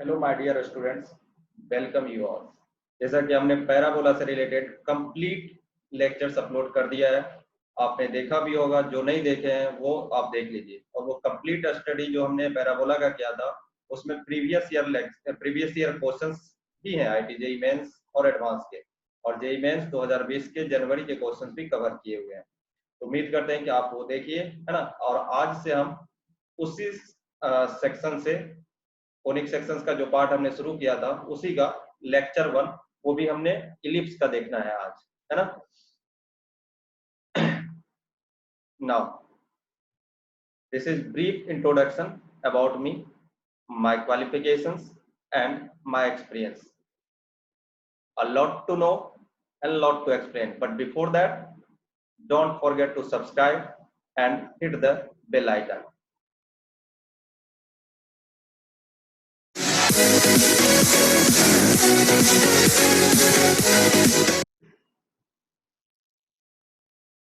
Hello my dear students, welcome you all. जैसा कि हमने पैराबोला से रिलेटेड कंप्लीट लेक्चर्स अपलोड कर दिया है, आपने देखा भी होगा। जो नहीं देखे हैं वो आप देख लीजिए। और वो कंप्लीट स्टडी जो हमने पैराबोला का किया था उसमें प्रीवियस ईयर क्वेश्चंस भी हैं, आईटी जेईई मेंस और एडवांस के, और जेईई मेंस 2020 के जनवरी के क्वेश्चंस भी कवर किए हुए हैं। तो उम्मीद करते हैं कि आप वो देखिए, है ना। और आज से हम उसी सेक्शन से कोनिक सेक्शंस का जो पार्ट हमने शुरू किया था उसी का लेक्चर 1, वो भी हमने इलिप्स का देखना है आज, है ना। Now this is brief introduction about me, my qualifications and my experience. A lot to know and a lot to explain, but before that, don't forget to subscribe and hit the bell icon.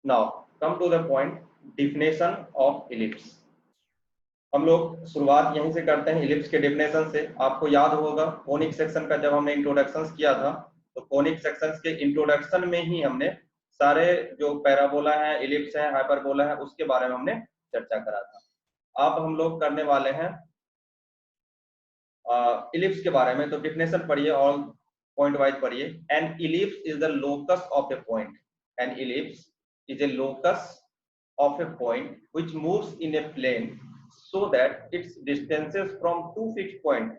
Now come to the point, definition of ellipse. हम लोग शुरुआत यहीं से करते हैं ellipse के definition से। आपको याद होगा कोनिक सेक्शन का जब हमने इंट्रोडक्शन किया था तो कोनिक सेक्शन के इंट्रोडक्शन में ही हमने सारे जो पैराबोला है, इलिप्स है, हाइपरबोला है, उसके बारे में हमने चर्चा करा था। अब हम लोग करने वाले हैं इलिप्स के बारे में। तो डेफिनेशन पढ़िए और पॉइंट वाइज पढ़िए। N ellipse is the locus of a point. N ellipse is a locus of a point which moves in a plane so that its distances from two fixed point।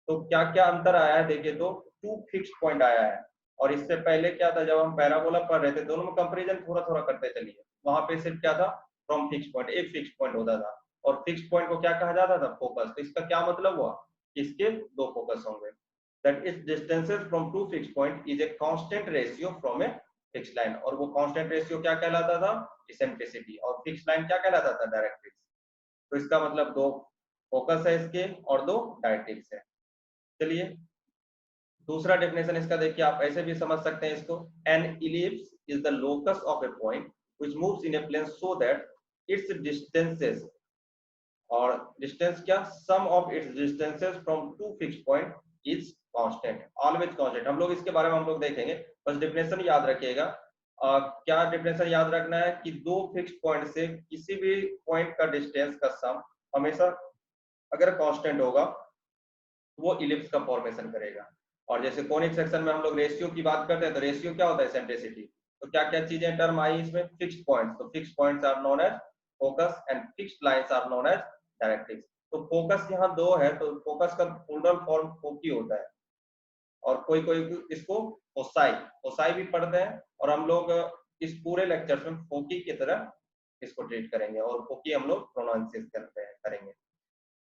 तो क्या क्या अंतर आया है देखिए, तो to fixed point आया है। और इससे पहले क्या था, जब हम पैराबोला पढ़ रहे थे दोनों में कंपैरिजन थोड़ा थोड़ा करते चलिए। वहां पे सिर्फ क्या था, फ्रॉम फिक्स पॉइंट, एक फिक्स पॉइंट होता था। और फिक्स पॉइंट को क्या कहा जाता था, फोकस। तो इसका क्या मतलब हुआ, इसके दो फोकस होंगे। That is distances from two fix point is a constant ratio from a fix line. और वो कांस्टेंट रेशियो क्या कहलाता था, इसेंट्रिसिटी। और फिक्स लाइन क्या कहलाता था, डायरेक्ट्रिक्स। तो इसका मतलब दो फोकस है इसके और दो डायरेक्ट्रिक्स है। चलिए दूसरा डेफिनेशन इसका देखिए, आप ऐसे भी समझ सकते हैं इसको। An ellipse is the locus of a point which moves in a plane so that its distances, और डिस्टेंस क्या, sum of its distances from two fix point is constant, always constant. हम लोग इसके बारे में हम लोग देखेंगे, बस डेफिनेशन याद रखिएगा। क्या डेफिनेशन याद रखना है कि दो फिक्स पॉइंट से किसी भी पॉइंट का डिस्टेंस का सम हमेशा अगर कांस्टेंट होगा वो इलिप्स का फॉर्मेशन करेगा। और जैसे कोनिक सेक्शन में हम लोग रेशियो की बात करते हैं तो रेशियो क्या होता है, एसेंट्रिसिटी। तो क्या क्या चीजें टर्म आई इसमें, फिक्स्ड पॉइंट्स। तो fixed points are known as focus and fixed lines are known as directrix. तो फोकस यहाँ दो है, तो फोकस का प्लूरल फॉर्म फोकी होता है, और कोई कोई इसको फोसाई फोसाई भी पढ़ते हैं। और हम लोग इस पूरे लेक्चर में फोकी की तरह इसको ट्रीट करेंगे, और फोकी हम लोग प्रोनाउंसिएट करते हैं करेंगे।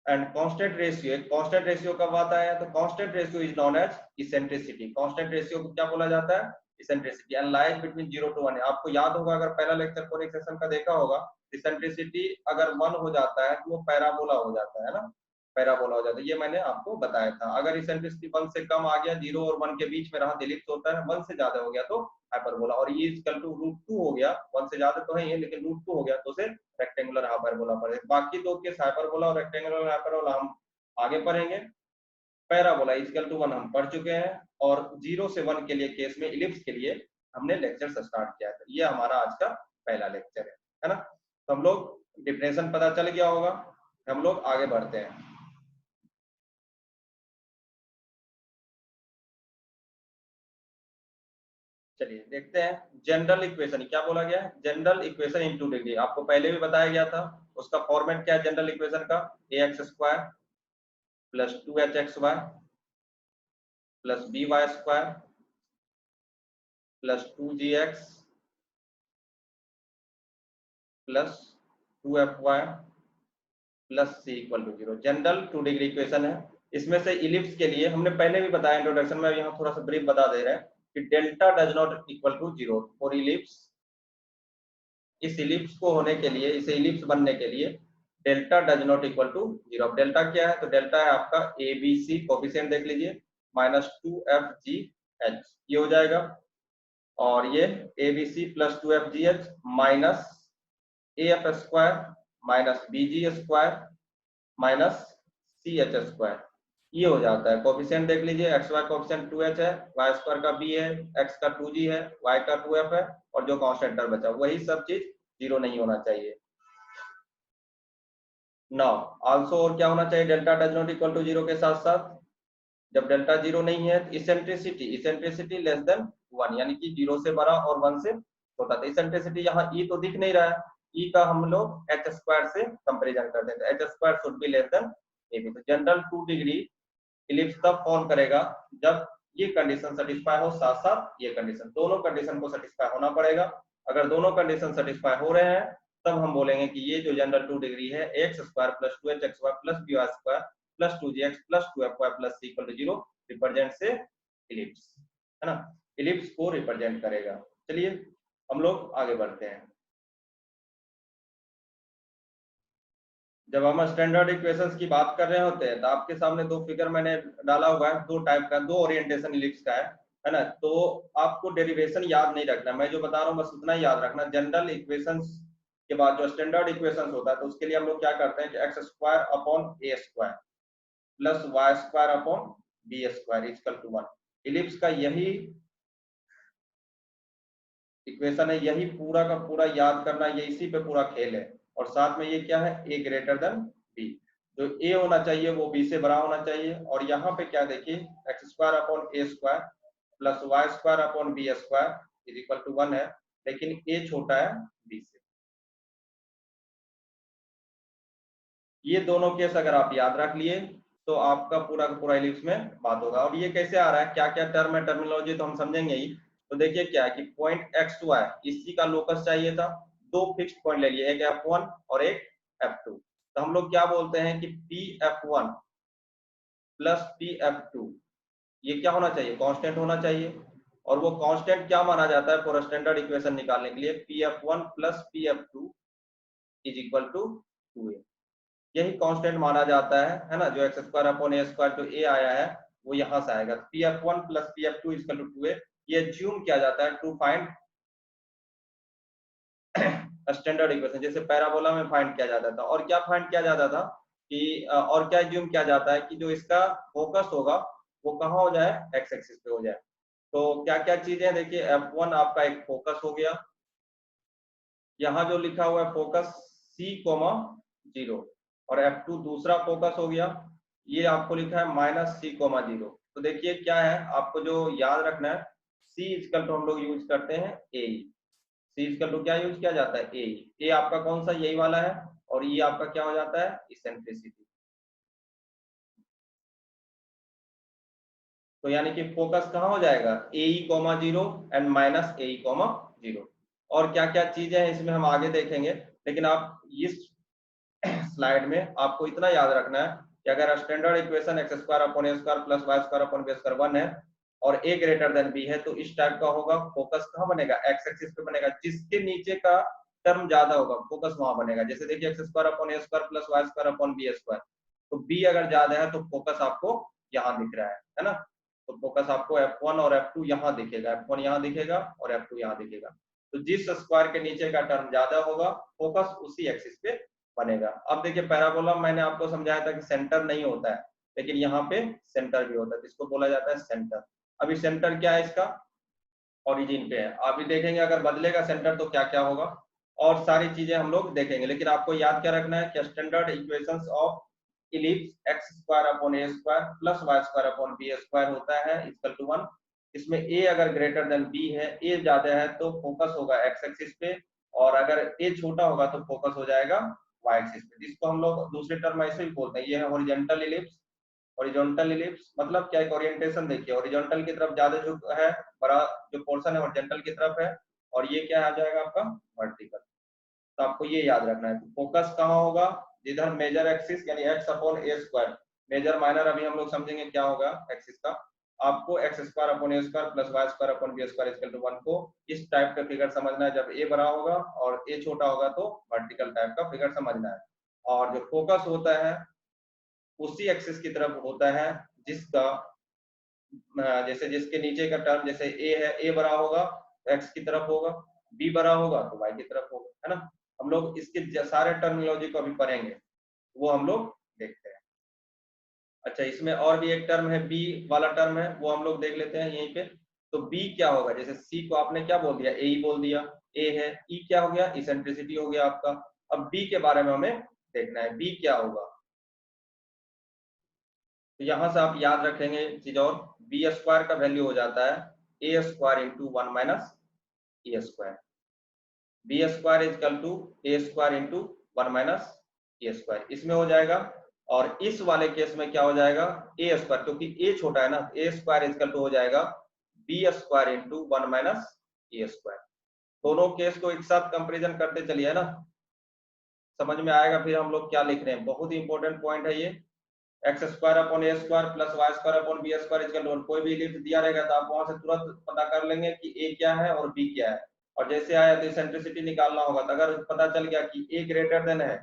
एंड कांस्टेंट रेशियो, एक कांस्टेंट रेशियो कब आता है, तो constant ratio is known as eccentricity. Constant ratio को क्या बोला जाता है, eccentricity. And lies between 0 to 1। आपको याद होगा, अगर पहला लेक्चर कोनिक सेक्शन का देखा होगा, इसेंट्रिसिटी अगर 1 हो जाता है तो वो पैराबोला हो जाता है ना, पैराबोला हो जाता है। ये मैंने आपको बताया था। अगर इसेंट्रिसिटी 1 से कम आ गया, 0 और 1 के बीच में रहा, इलिप्स होता है। 1 से ज्यादा हो गया तो हाइपरबोला। और ये इक्वल टू √2 हो गया, 1 से ज्यादा तो है ये, लेकिन √2 हो गया तो उसे रेक्टेंगुलर हाइपरबोला पढ़े। बाकी दो केस हाइपरबोला और रेक्टेंगुलर हाइपरबोला हम आगे पढ़ेंगे। पैराबोला इक्वल टू 1 हम पढ़ चुके हैं, और 0 से 1 के लिए केस में इलिप्स के लिए हमने लेक्चर स्टार्ट किया था। ये हमारा आज का पहला लेक्चर है ना। तो हम लोग डिफिनेशन पता चल गया होगा, हम लोग आगे बढ़ते हैं। चलिए देखते हैं जनरल इक्वेशन क्या बोला गया है। जनरल इक्वेशन इन 2 डिग्री आपको पहले भी बताया गया था। उसका फॉर्मेट क्या है जनरल इक्वेशन का, ax² plus 2hxy plus by² plus 2gx plus 2fy plus c equal to 0। General 2 degree equation है। इसमें से इलिप्स के लिए हमने पहले भी बताया इंट्रोडक्शन में, यहाँ थोड़ा सा ब्रीफ बता दे रहे हैं कि delta does not equal to 0 for ellipse. इस इलिप्स को होने के लिए, इसे इलिप्स बनने के लिए delta does not equal to 0। अब डेल्टा क्या है, तो डेल्टा है आपका ABC कोफिशिएंट देख लीजिए, माइनस 2FGH ये हो जाएगा। और ये ABC plus 2FGH minus AF² minus BG² minus CH²। ये हो जाता है। कोफिशिएंट देख लीजिए, एक्स वाई कोफिशिएंट 2h है, वाई स्क्वायर का b है, एक्स का 2g है, वाई का 2f है, और जो कांस्टेंट टर्म बचा वही सब चीज जीरो नहीं होना चाहिए। नाउ आल्सो और क्या होना चाहिए, delta does not equal to zero के साथ साथ, जब डेल्टा जीरो नहीं है तो इसेंट्रिसिटी लेस देन 1, यानी कि जीरो से बड़ा और 1 से छोटा। तो इसेंट्रिसिटी यहाँ ई तो दिख नहीं रहा है, ई का हम लोग एच स्क्वायर से कंपेरिजन करते हैं, तो h square should be less than a b. तो जनरल 2 डिग्री इलिप्स तब फॉर्म करेगा जब ये कंडीशन सेटिस्फाई हो, साथ साथ ये कंडीशन, दोनों कंडीशन को सेटिस्फाई होना पड़ेगा। अगर दोनों कंडीशन सेटिस्फाई हो रहे हैं तब हम बोलेंगे कि ये जो जनरल 2 डिग्री है x square plus 2h x y plus b y square plus 2gx plus 2fy plus c equal to 0 represent से इलिप्स, है ना, इलिप्स को रिप्रेजेंट करेगा। चलिए हम लोग आगे बढ़ते हैं। जब हम स्टैंडर्ड इक्वेशंस की बात कर रहे होते हैं तो आपके सामने दो फिगर मैंने डाला हुआ है, दो टाइप का, दो ओरिएंटेशन इलिप्स का है ना। तो आपको डेरिवेशन याद नहीं रखना, मैं जो बता रहा हूँ बस उतना ही याद रखना। जनरल इक्वेशंस के बाद जो स्टैंडर्ड इक्वेशंस होता है तो उसके लिए हम लोग क्या करते हैं कि x square upon a square plus y square upon b square equal to 1। Ellipse का यही इक्वेशन है, यही पूरा का पूरा याद करना, ये इसी पे पूरा खेल है। और साथ में ये क्या है, ए ग्रेटर देन बी, जो ए होना चाहिए वो बी से बड़ा होना चाहिए। और यहाँ पे क्या देखिए, x square upon a square plus y square upon b square is equal to 1 है, लेकिन ए छोटा है बी से। ये दोनों केस अगर आप याद रख लिए तो आपका पूरा का पूरा इलिप्स में बात होगा। और ये कैसे आ रहा है, क्या क्या टर्म है, टर्मिनोलॉजी तो हम समझेंगे ही। तो देखिए क्या है कि पॉइंट एक्स टू आई, इसी का लोकस चाहिए था, दो फिक्स्ड पॉइंट ले लिए, एक F1 और एक F2। तो हम लोग क्या बोलते हैं कि PF1 प्लस PF2 ये क्या होना चाहिए, कांस्टेंट होना चाहिए। और वो कांस्टेंट क्या माना जाता है फॉर स्टैंडर्ड इक्वेशन निकालने के लिए, PF1 plus PF2 is equal to 2a। यही कांस्टेंट माना जाता है ना, जो x square upon a square जो ए आया है वो यहां से आएगा। PF1 plus PF2 equal to 2a, ये ज्यूम किया जाता है टू फाइंड स्टैंडर्ड इक्वेशन, जैसे पैराबोला में फाइंड किया जाता था। और क्या फाइंड किया जाता था कि और क्या ज्यूम किया जाता है कि जो इसका फोकस होगा वो कहाँ हो जाए, एक्स एक्सिस पे हो जाए। तो क्या क्या चीजें देखिए, F1 आपका एक फोकस हो गया, यहाँ जो लिखा हुआ है फोकस C, 0, और F2 दूसरा फोकस हो गया, ये आपको लिखा है -C, 0। तो देखिए क्या है, आपको जो याद रखना है, C इक्वल टू हम लोग यूज करते हैं ए, सी इक्वल टू क्या यूज किया जाता है, ए आपका कौन सा, यही वाला है। और ये आपका क्या हो जाता है, इसेंट्रिसिटी। तो यानी कि फोकस कहाँ हो जाएगा, AE, 0 एंड -AE, 0। और क्या क्या चीजें हैं इसमें हम आगे देखेंगे, लेकिन आप इस स्लाइड में आपको इतना याद रखना है कि अगर standard equation x square upon a square plus y square upon b square 1 है और ए ग्रेटर देन बी है, तो इस टाइप का होगा, फोकस कहाँ बनेगा, एक्स एक्सिस पे बनेगा, जिसके नीचे का टर्म ज्यादा होगा फोकस वहां बनेगा। जैसे देखिए x square upon a square plus y square upon b square, तो बी अगर ज्यादा है तो फोकस आपको यहाँ दिख रहा है ना। तो फोकस आपको F1 और F2 यहाँ दिखेगा, F1 यहाँ दिखेगा और F2 यहाँ दिखेगा। तो जिस स्क्वायर के नीचे का टर्म ज्यादा होगा फोकस उसी एक्सिस पे बनेगा। अब देखिए पैराबोला मैंने आपको समझाया था कि सेंटर नहीं होता है, लेकिन यहाँ पे सेंटर भी होता है, जिसको बोला जाता है सेंटर। अभी सेंटर क्या है इसका, ओरिजिन पे है। अभी देखेंगे अगर बदलेगा सेंटर तो क्या क्या होगा, और सारी चीजें हम लोग देखेंगे। लेकिन आपको याद क्या रखना है कि standard equations of ellipse x square upon a square plus y square upon b square होता है इक्वल टू 1। इसमें ए अगर ग्रेटर देन बी है, ए ज्यादा है तो फोकस होगा एक्स एक्सिस पे, और अगर ए छोटा होगा तो फोकस हो जाएगा वाई एक्सिस पे, जिसको हम लोग दूसरे टर्म ऐसे ही बोलते हैं, ये है हॉरिजॉन्टल इलिप्स। हॉरिजॉन्टल इलिप्स मतलब क्या, एक ओरिएंटेशन देखिए, हॉरिजॉन्टल की तरफ ज्यादा झुक है, बड़ा जो पोर्शन है हॉरिजॉन्टल की तरफ है, और ये क्या आ जाएगा आपका वर्टिकल। तो आपको ये याद रखना है, तो फोकस कहाँ होगा, जिधर मेजर एक्सिस यानी x upon a square, major minor अभी हम लोग समझेंगे क्या होगा एक्सिस का। आपको x square upon a square plus y square upon b square equal to 1 को इस टाइप का फिगर समझना है, जब ए बड़ा होगा और ए छोटा होगा तो वर्टिकल टाइप का फिगर समझना है। और जो फोकस होता है उसी एक्सिस की तरफ होता है जिसका जैसे जिसके नीचे का टर्म, जैसे ए है, ए बड़ा होगा तो एक्स की तरफ होगा, बी बड़ा होगा तो वाई की तरफ होगा, है ना। हम लोग इसके सारे टर्मिनोलॉजी को अभी पढ़ेंगे, वो हम लोग देखते हैं। अच्छा, इसमें और भी एक टर्म है, बी वाला टर्म है, वो हम लोग देख लेते हैं यहीं पे। तो बी क्या होगा, जैसे सी को आपने क्या बोल दिया, ए ही बोल दिया, ए है, ई क्या हो गया, इसेंट्रिसिटी हो गया आपका। अब बी के बारे में हमें देखना है, बी क्या होगा। तो यहां से आप याद रखेंगे चीज, और बी स्क्वायर का वैल्यू हो जाता है a square into 1 minus a square. B square is equal to a square into 1 minus a square, इसमें हो जाएगा। और इस वाले केस में क्या हो जाएगा, ए स्क्वायर, क्योंकि ए छोटा है ना, ए स्क्वायर इज इक्वल टू हो जाएगा b square into 1 minus a square. दोनों केस को एक साथ कंपेरिजन करते चलिए ना, समझ में आएगा फिर हम लोग क्या लिख रहे हैं। बहुत ही इंपॉर्टेंट पॉइंट है ये। X square upon a square plus y square upon b square equal to, कोई भी इलिप्स दिया रहेगा तो आप वहां से तुरंत पता कर लेंगे कि ए क्या है और बी क्या है। और जैसे आया तो इसेंट्रिसिटी निकालना होगा, तो अगर पता चल गया कि ए ग्रेटर देन है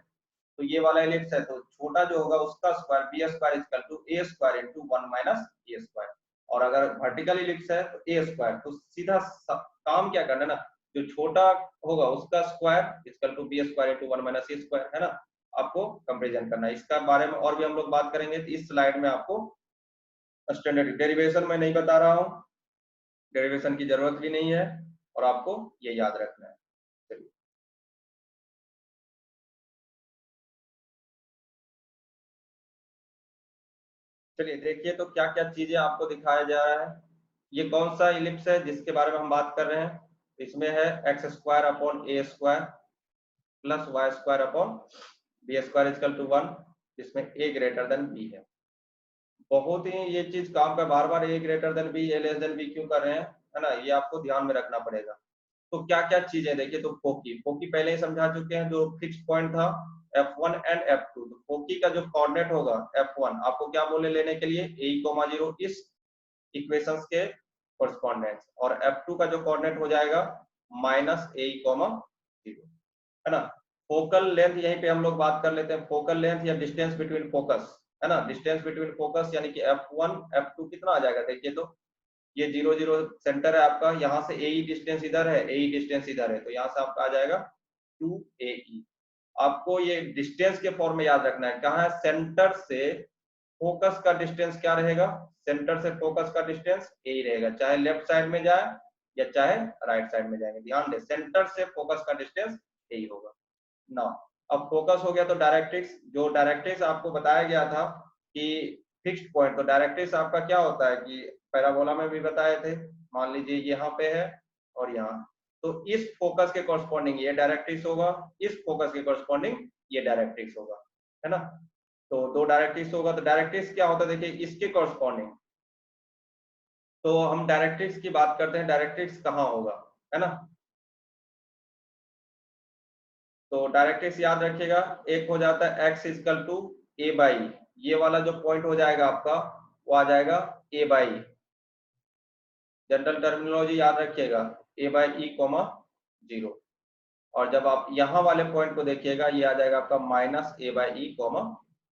तो ये वाला इलिप्स है, तो छोटा जो होगा उसका square b square equal to a square into 1 minus a square. और अगर वर्टिकल इलिप्स है तो ए स्क्वायर, तो सीधा काम क्या करना है ना, जो छोटा होगा उसका square equal to b square into 1 minus a square, है ना। आपको कंपेरिजन करना है, इसका बारे में और भी हम लोग बात करेंगे। तो इस स्लाइड में आपको स्टैंडर्ड डेरिवेशन में नहीं बता रहा हूँ, डेरिवेशन की जरूरत भी नहीं है, और आपको ये याद रखना है। चलिए चलिए देखिए, तो क्या क्या चीजें आपको दिखाया जा रहा है। ये कौन सा इलिप्स है जिसके बारे में हम बात कर रहे हैं, इसमें है x square upon a square plus y square upon b square equal to 1, जिसमें ए ग्रेटर देन बी है। बहुत ही ये चीज काम का, बार बार ए ग्रेटर देन बी, ए लेस देन बी क्यों कर रहे हैं, है ना, ये आपको ध्यान में रखना पड़ेगा। तो क्या क्या चीजें देखिए, तो फोकी पहले ही समझा चुके हैं, जो फिक्स पॉइंट था F1 एंड F2। तो फोकी का जो कोऑर्डिनेट होगा F1, आपको क्या बोले लेने के लिए, a, 0 इस इक्वेशंस के कोरस्पॉन्डेंस, और F2 का जो कोऑर्डिनेट हो जाएगा माइनस a, 0, है ना। फोकल लेंथ यहीं पे हम लोग बात कर लेते हैं, फोकल लेंथ या डिस्टेंस बिटवीन फोकस, है ना, डिस्टेंस बिटवीन फोकस यानी कि F1 F2 कितना आ जाएगा, देखिए तो ये 0 0 सेंटर है आपका, यहाँ से ए डिस्टेंस इधर है, ए डिस्टेंस इधर है, तो यहाँ से आपका आ जाएगा 2AE। आपको ये डिस्टेंस के फॉर्म में याद रखना है, कहाँ है, सेंटर से फोकस का डिस्टेंस क्या रहेगा, सेंटर से फोकस का डिस्टेंस ए रहेगा, चाहे लेफ्ट साइड में जाए या चाहे राइट साइड में जाएंगे। ध्यान दे, सेंटर से फोकस का डिस्टेंस ए होगा ना। अब फोकस हो गया, तो डायरेक्ट्रिक्स, जो डायरेक्ट्रिक्स आपको बताया गया था कि फिक्स्ड पॉइंट, तो डायरेक्ट्रिक्स आपका क्या होता है कि पैराबोला में भी बताए थे, मान लीजिए यहाँ पे है और यहाँ, तो इस फोकस के कॉरस्पॉन्डिंग ये डायरेक्ट्रिक्स होगा, इस फोकस के कॉरस्पॉन्डिंग ये डायरेक्ट्रिक्स होगा, है ना। तो दो डायरेक्ट्रिक्स होगा, तो डायरेक्ट्रिक्स क्या होता है, देखिए इसके कॉरस्पॉन्डिंग। तो हम डायरेक्ट्रिक्स की बात करते हैं, डायरेक्ट्रिक्स कहाँ होगा, है ना। तो डायरेक्ट्रिक्स याद रखिएगा, एक हो जाता है x equal to a by, ये वाला जो पॉइंट हो जाएगा आपका वो आ जाएगा ए बाई, जनरल टर्मिनोलॉजी याद रखिएगा, ए बाई ई कोमा 0। और जब आप यहाँ वाले पॉइंट को देखिएगा, ये आ जाएगा आपका minus a by e comma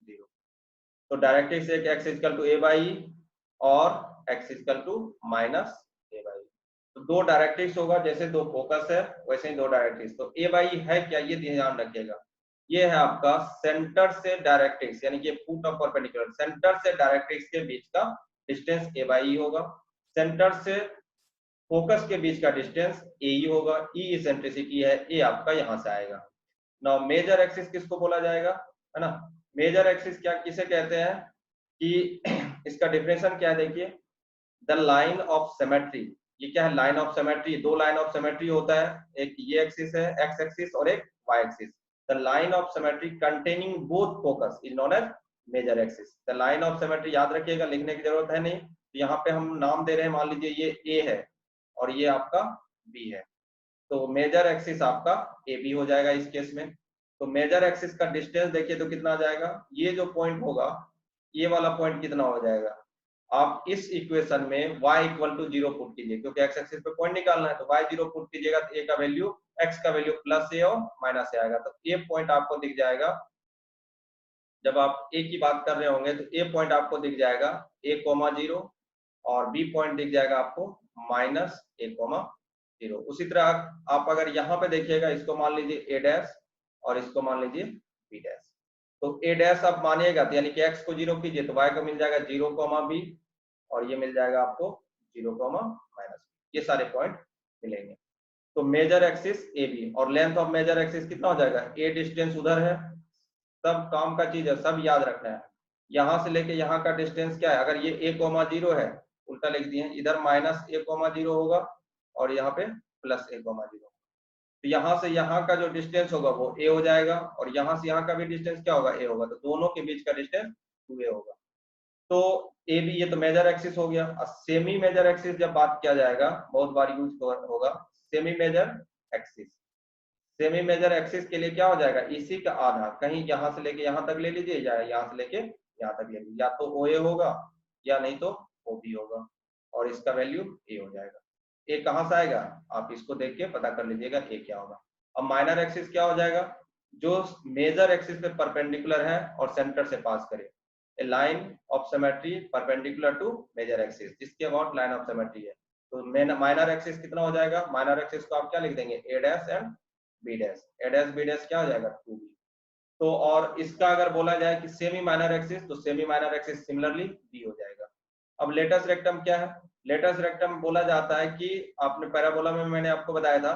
0। तो डायरेक्ट्रिक्स एक x equal to a by e और x equal to minus a by. तो दो डायरेक्ट्रिक्स होगा, जैसे दो फोकस है वैसे ही दो डायरेक्ट्रिक्स। तो ए बाई है क्या, ये ध्यान रखिएगा, ये है आपका सेंटर से डायरेक्ट्रिक्स, यानी कि फुट ऑफ परपेंडिकुलर, सेंटर से डायरेक्ट्रिक्स के बीच का डिस्टेंस ए बाई होगा, सेंटर से फोकस के बीच का डिस्टेंस ए होगा, ई इसेंट्रिसिटी है, ए आपका यहां से आएगा। नाउ मेजर एक्सिस किसको बोला जाएगा, है ना। मेजर एक्सिस क्या किसे कहते हैं कि इसका डिफिनेशन क्या है, देखिए, द लाइन ऑफ सिमेट्री। ये क्या है, लाइन ऑफ सिमेट्री, दो लाइन ऑफ सिमेट्री होता है, एक ये एक्सिस है एक्स एक्सिस और एक y axis. The line of symmetry containing both focus is known as major axis. The line of symmetry याद रखिएगा, लिखने की जरूरत है नहीं, तो यहाँ पे हम नाम दे रहे हैं, मान लीजिए ये ए है और ये आपका बी है, तो मेजर एक्सिस आपका ए बी हो जाएगा इस केस में। तो मेजर एक्सिस का डिस्टेंस देखिए तो कितना आ जाएगा, ये जो पॉइंट होगा ये वाला पॉइंट कितना हो जाएगा, आप इस इक्वेशन में y इक्वल टू 0 पुट कीजिए, क्योंकि x एक्सिस पे पॉइंट निकालना है, तो y 0 पुट कीजिएगा तो a का वैल्यू, x का वैल्यू प्लस a और माइनस a आएगा। तो a पॉइंट आपको दिख जाएगा, जब आप a की बात कर रहे होंगे तो a पॉइंट आपको दिख जाएगा a, 0 और b पॉइंट दिख जाएगा आपको माइनस a, 0। उसी तरह आप अगर यहाँ पे देखिएगा, इसको मान लीजिए a डैश और इसको मान लीजिए b डैश। तो ए डैश आप मानिएगा तो यानी कि एक्स को 0 कीजिए तो वाई को मिल जाएगा 0, बी, और ये मिल जाएगा आपको 0, माइनस, ये सारे पॉइंट मिलेंगे। तो मेजर एक्सिस ए बी और लेंथ ऑफ मेजर एक्सिस कितना हो जाएगा, ए डिस्टेंस उधर है, सब काम का चीज है, सब याद रखना है। यहाँ से लेके यहाँ का डिस्टेंस क्या है, अगर ये a, 0 है, उल्टा लिख दिए, इधर माइनस a, 0 होगा और यहाँ पे प्लस a, 0। तो यहाँ से यहाँ का जो डिस्टेंस होगा वो a हो जाएगा और यहाँ से यहाँ का भी डिस्टेंस क्या होगा, a होगा, तो दोनों के बीच का डिस्टेंस 2a होगा। तो ए बी ये तो मेजर एक्सिस हो गया। अब सेमी मेजर एक्सिस जब बात किया जाएगा, बहुत बार यूज होगा semi major axis. Semi major axis के लिए क्या हो जाएगा, इसी का आधा कहीं यहाँ से लेके यहाँ तक ले लीजिए या यहाँ से लेके यहाँ तक ले लीजिए, या तो ओ ए होगा या नहीं तो ओ बी होगा और इसका वैल्यू ए हो जाएगा। ए कहाँ से आएगा, आप इसको देख के पता कर लीजिएगा ए क्या होगा। अब माइनर एक्सिस क्या हो जाएगा, जो मेजर एक्सिस पे परपेंडिकुलर है और सेंटर से पास करे, a line of symmetry perpendicular to major axis, जिसके अबाउट लाइन ऑफ सिमेट्री है। तो माइनर एक्सिस कितना हो जाएगा, माइनर एक्सिस को आप क्या लिख देंगे, a dash and b dash, a dash b dash क्या हो जाएगा 2b। तो और इसका अगर बोला जाए कि सेमी माइनर एक्सिस, तो semi minor axis similarly b हो जाएगा। अब लेटस रेक्टम क्या है, लेटस रेक्टम बोला जाता है कि आपने पैराबोला में मैंने आपको बताया था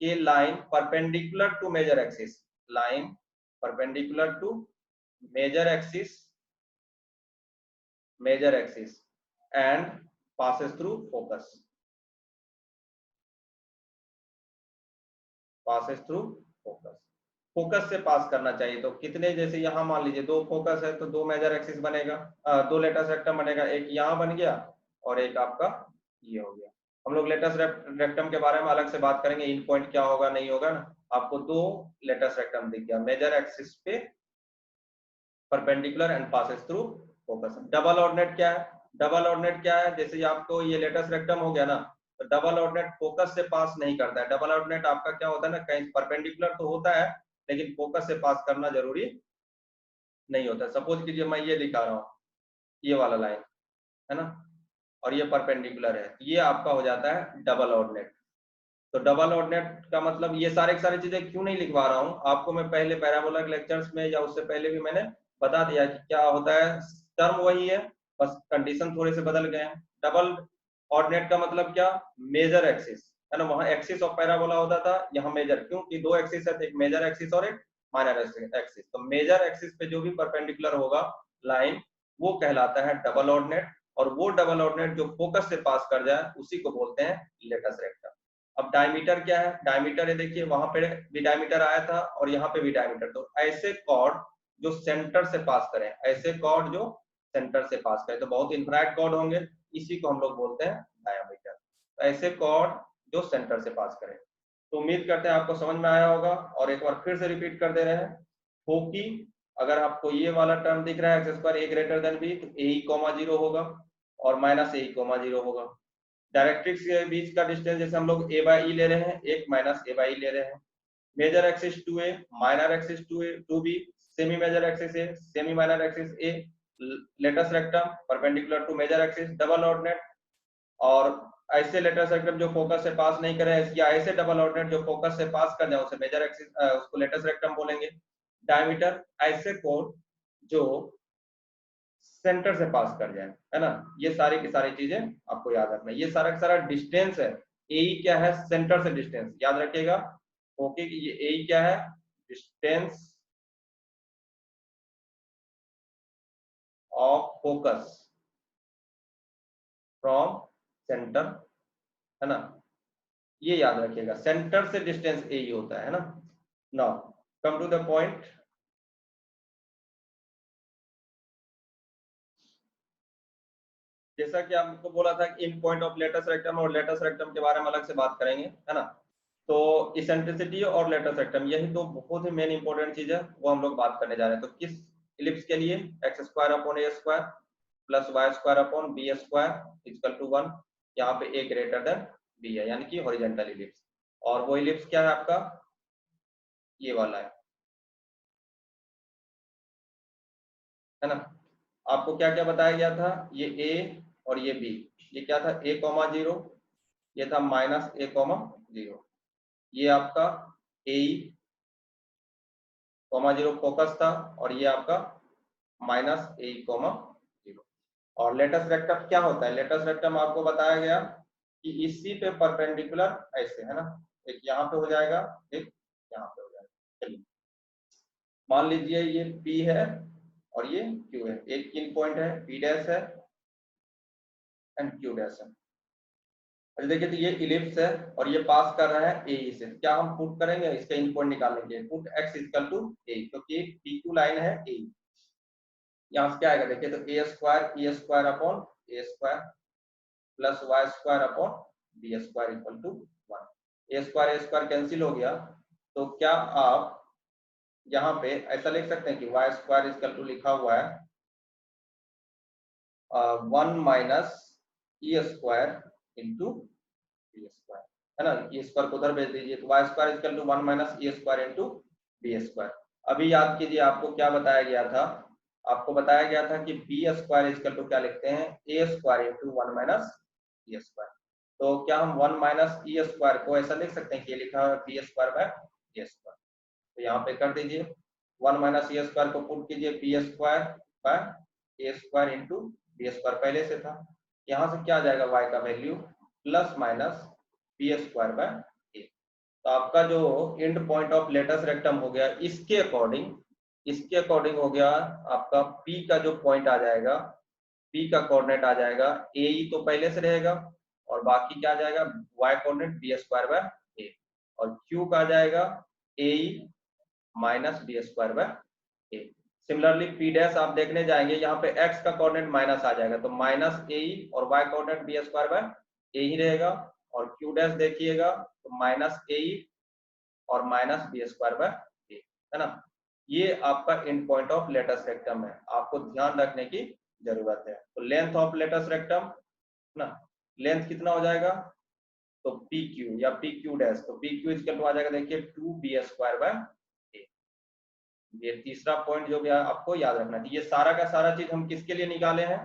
कि line perpendicular to major axis, line perpendicular to major axis, major axis and passes through focus, passes through focus, focus से पास करना चाहिए। तो कितने, जैसे यहाँ मान लीजिए 2 फोकस है तो 2 मेजर एक्सिस बनेगा, 2 लेटस रेक्टम बनेगा, एक यहाँ बन गया और एक आपका ये हो गया। हम लोग लेटस रेक्टम के बारे में अलग से बात करेंगे, इन पॉइंट क्या होगा नहीं होगा ना। आपको 2 लेटस रेक्टम दिख गया मेजर एक्सिस पे perpendicular and passes through focus. Double ordinate क्या है, डबल ऑर्डिनेट क्या है, जैसे आपको ये लेटस रेक्टम हो गया ना, तो डबल ऑर्डिनेट फोकस से पास नहीं करता है। डबल ऑर्डिनेट आपका क्या होता है ना, कहीं परपेंडिकुलर तो होता है लेकिन फोकस से पास करना जरूरी नहीं होता। सपोज कीजिए मैं ये दिखा रहा हूँ, ये वाला लाइन है ना, और ये परपेंडिकुलर है, ये आपका हो जाता है डबल ऑर्डिनेट। तो डबल ऑर्डिनेट का मतलब, ये सारी चीजें क्यों नहीं लिखवा रहा हूँ आपको, मैं पहले पैराबोला के लेक्चर्स में या उससे पहले भी मैंने बता दिया कि क्या होता है, टर्म वही है, बस कंडीशन थोड़े से बदल गए हैं। डबल ऑर्डिनेट का मतलब क्या, मेजर एक्सिस है ना, वहां एक्सिस ऑफ पैराबोला होता था, यहाँ मेजर, क्योंकि 2 एक्सिस है, एक मेजर एक्सिस और एक माइनर एक्सिस। तो मेजर एक्सिस पे जो भी परपेंडिकुलर होगा लाइन, वो कहलाता है डबल ऑर्डिनेट, और वो डबल ऑर्डिनेट जो फोकस से पास कर जाए उसी को बोलते हैं लेटस रेक्टम। अब डायमीटर क्या है, डायमीटर है, देखिए वहां पे भी डायमीटर आया था और यहाँ पे भी डायमीटर। तो ऐसे कॉर्ड जो सेंटर से पास करें, ऐसे कॉर्ड जो सेंटर से पास करें, तो बहुत इनफाइनाइट कॉर्ड होंगे, इसी को हम लोग बोलते हैं डायमीटर। तो ऐसे कॉर्ड जो सेंटर से पास करें। तो उम्मीद करते हैं आपको समझ में आया होगा, और एक बार फिर से रिपीट कर दे रहे हैं। फोकी, अगर आपको ये वाला टर्म दिख रहा है एक्स स्क्वायर ए ग्रेटर देन बी, तो ए 0 होगा और माइनस ए 0 होगा। डायरेक्ट्रिक्स के बीच का डिस्टेंस जैसे हम लोग ए बाई ई ले रहे हैं, एक माइनस ए बाई ई ले रहे हैं। Major axis 2a, minor axis 2a 2b, semi major axis a, semi minor axis a, latus rectum perpendicular to major axis, double ordinate, और ऐसे लेटस रेक्टम जो फोकस से पास नहीं करे, या ऐसे डबल ऑर्डिनेट जो फोकस से पास कर जाए उसे मेजर एक्सिस, उसको लेटस रेक्टम बोलेंगे। डायमीटर, ऐसे कोण जो सेंटर से पास कर जाए, है ना। ये सारी की सारी चीजें आपको याद रखना है। ये सारा का सारा डिस्टेंस है, ए क्या है, सेंटर से डिस्टेंस याद रखिएगा। ओके, कि ये ए क्या है, distance of focus from centre, है ना, ये याद रखिएगा, सेंटर से डिस्टेंस ए ही होता है ना। Now come to the point. जैसा कि आपको बोला था कि end point of latus rectum और लेटस रेक्टम के बारे में अलग से बात करेंगे, है ना। तो इसेंट्रिसिटी और लेटस रेक्टम, यही तो बहुत ही मेन इंपॉर्टेंट चीज है, वो हम लोग बात करने जा रहे हैं। तो किस इलिप्स के लिए, x square upon a square plus y square upon b square equal to 1, यहाँ पे ए ग्रेटर देन बी है, यानी कि हॉरिजॉन्टल इलिप्स। और वो इलिप्स क्या है आपका, ये वाला है ना। आपको क्या क्या बताया गया था, ये ए और ये बी, ये क्या था, a, 0, ये था माइनस a, 0, ये आपका ए कॉमा 0 फोकस था और ये आपका माइनस ए कॉमा 0। और लेटस रेक्टम क्या होता है? लेटस रेक्टम आपको बताया गया कि इसी पे परपेंडिकुलर ऐसे है ना, एक यहाँ पे हो जाएगा, एक यहाँ पे हो जाएगा। चलिए मान लीजिए ये P है और ये Q है, एक किन पॉइंट है P डैश है एंड Q डैश है। अच्छा देखिए तो ये इलिप्स है और ये पास कर रहा है ए से। क्या हम पुट करेंगे इसका इन पॉइंट निकालने के लिए? पुट x इक्वल टू ए, क्योंकि PQ लाइन है ए। यहाँ से क्या आएगा देखिए तो a square upon a square plus y square upon b square equal to 1। A square cancel हो गया, तो क्या आप यहाँ पे ऐसा लिख सकते हैं कि वाई स्क्वायर इक्वल टू लिखा हुआ है 1 minus e square into b square, है ना। ई स्क्वायर को उधर भेज दीजिए तो y square equal to 1 minus e square into b square. अभी याद कीजिए आपको क्या बताया गया था? आपको बताया गया था कि बी स्क्वायर इक्वल टू क्या लिखते हैं? ए square into 1 minus e square. तो क्या हम 1 माइनस ई स्क्वायर को ऐसा लिख सकते हैं कि ये लिखा है b square by a square? तो यहाँ पे कर दीजिए 1 माइनस ई स्क्वायर को पुट कीजिए b square by a square into b square पहले से था। यहाँ से क्या आ जाएगा y का value plus minus b square by a. तो आपका जो end point of latus rectum हो गया इसके अकॉर्डिंग हो गया आपका P का जो पॉइंट आ जाएगा, P का कोऑर्डिनेट आ जाएगा ए तो पहले से रहेगा और बाकी क्या आ जाएगा y coordinate b square by a, और Q का आ जाएगा a minus b square by a. Similarly P dash आप देखने जाएंगे यहाँ पे x का कोऑर्डिनेट माइनस आ जाएगा तो माइनस ए और y coordinate b square by a ही रहेगा, और Q डैश देखिएगा तो माइनस ए और minus b square by a, है ना। ये आपका end point of latus rectum है, आपको ध्यान रखने की जरूरत है। तो लेंथ ऑफ लेटस रेक्टम ना, लेंथ कितना हो जाएगा? तो PQ या PQ डैश, तो PQ इक्वल टू आ जाएगा देखिए 2b स्क्वायर बाय ए। ये तीसरा पॉइंट जो भी आपको याद रखना है। ये सारा का सारा चीज हम किसके लिए निकाले हैं?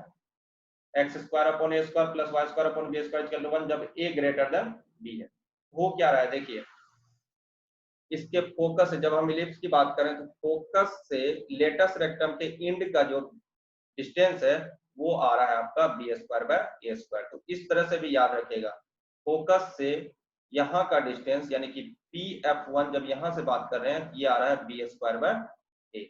X square upon a square plus y square upon b square equal to 1 जब ए ग्रेटर देन बी है। हो क्या रहा है देखिए, इसके फोकस से जब हम इलिप्स की बात करें तो फोकस से लेटस रेक्टम के एंड का जो डिस्टेंस है वो आ रहा है आपका b square by a square. तो इस तरह से भी याद रखिएगा, फोकस से यहाँ का डिस्टेंस यानी कि PF1 जब यहाँ से बात कर रहे हैं ये आ रहा है बी स्क्वायर बाय ए,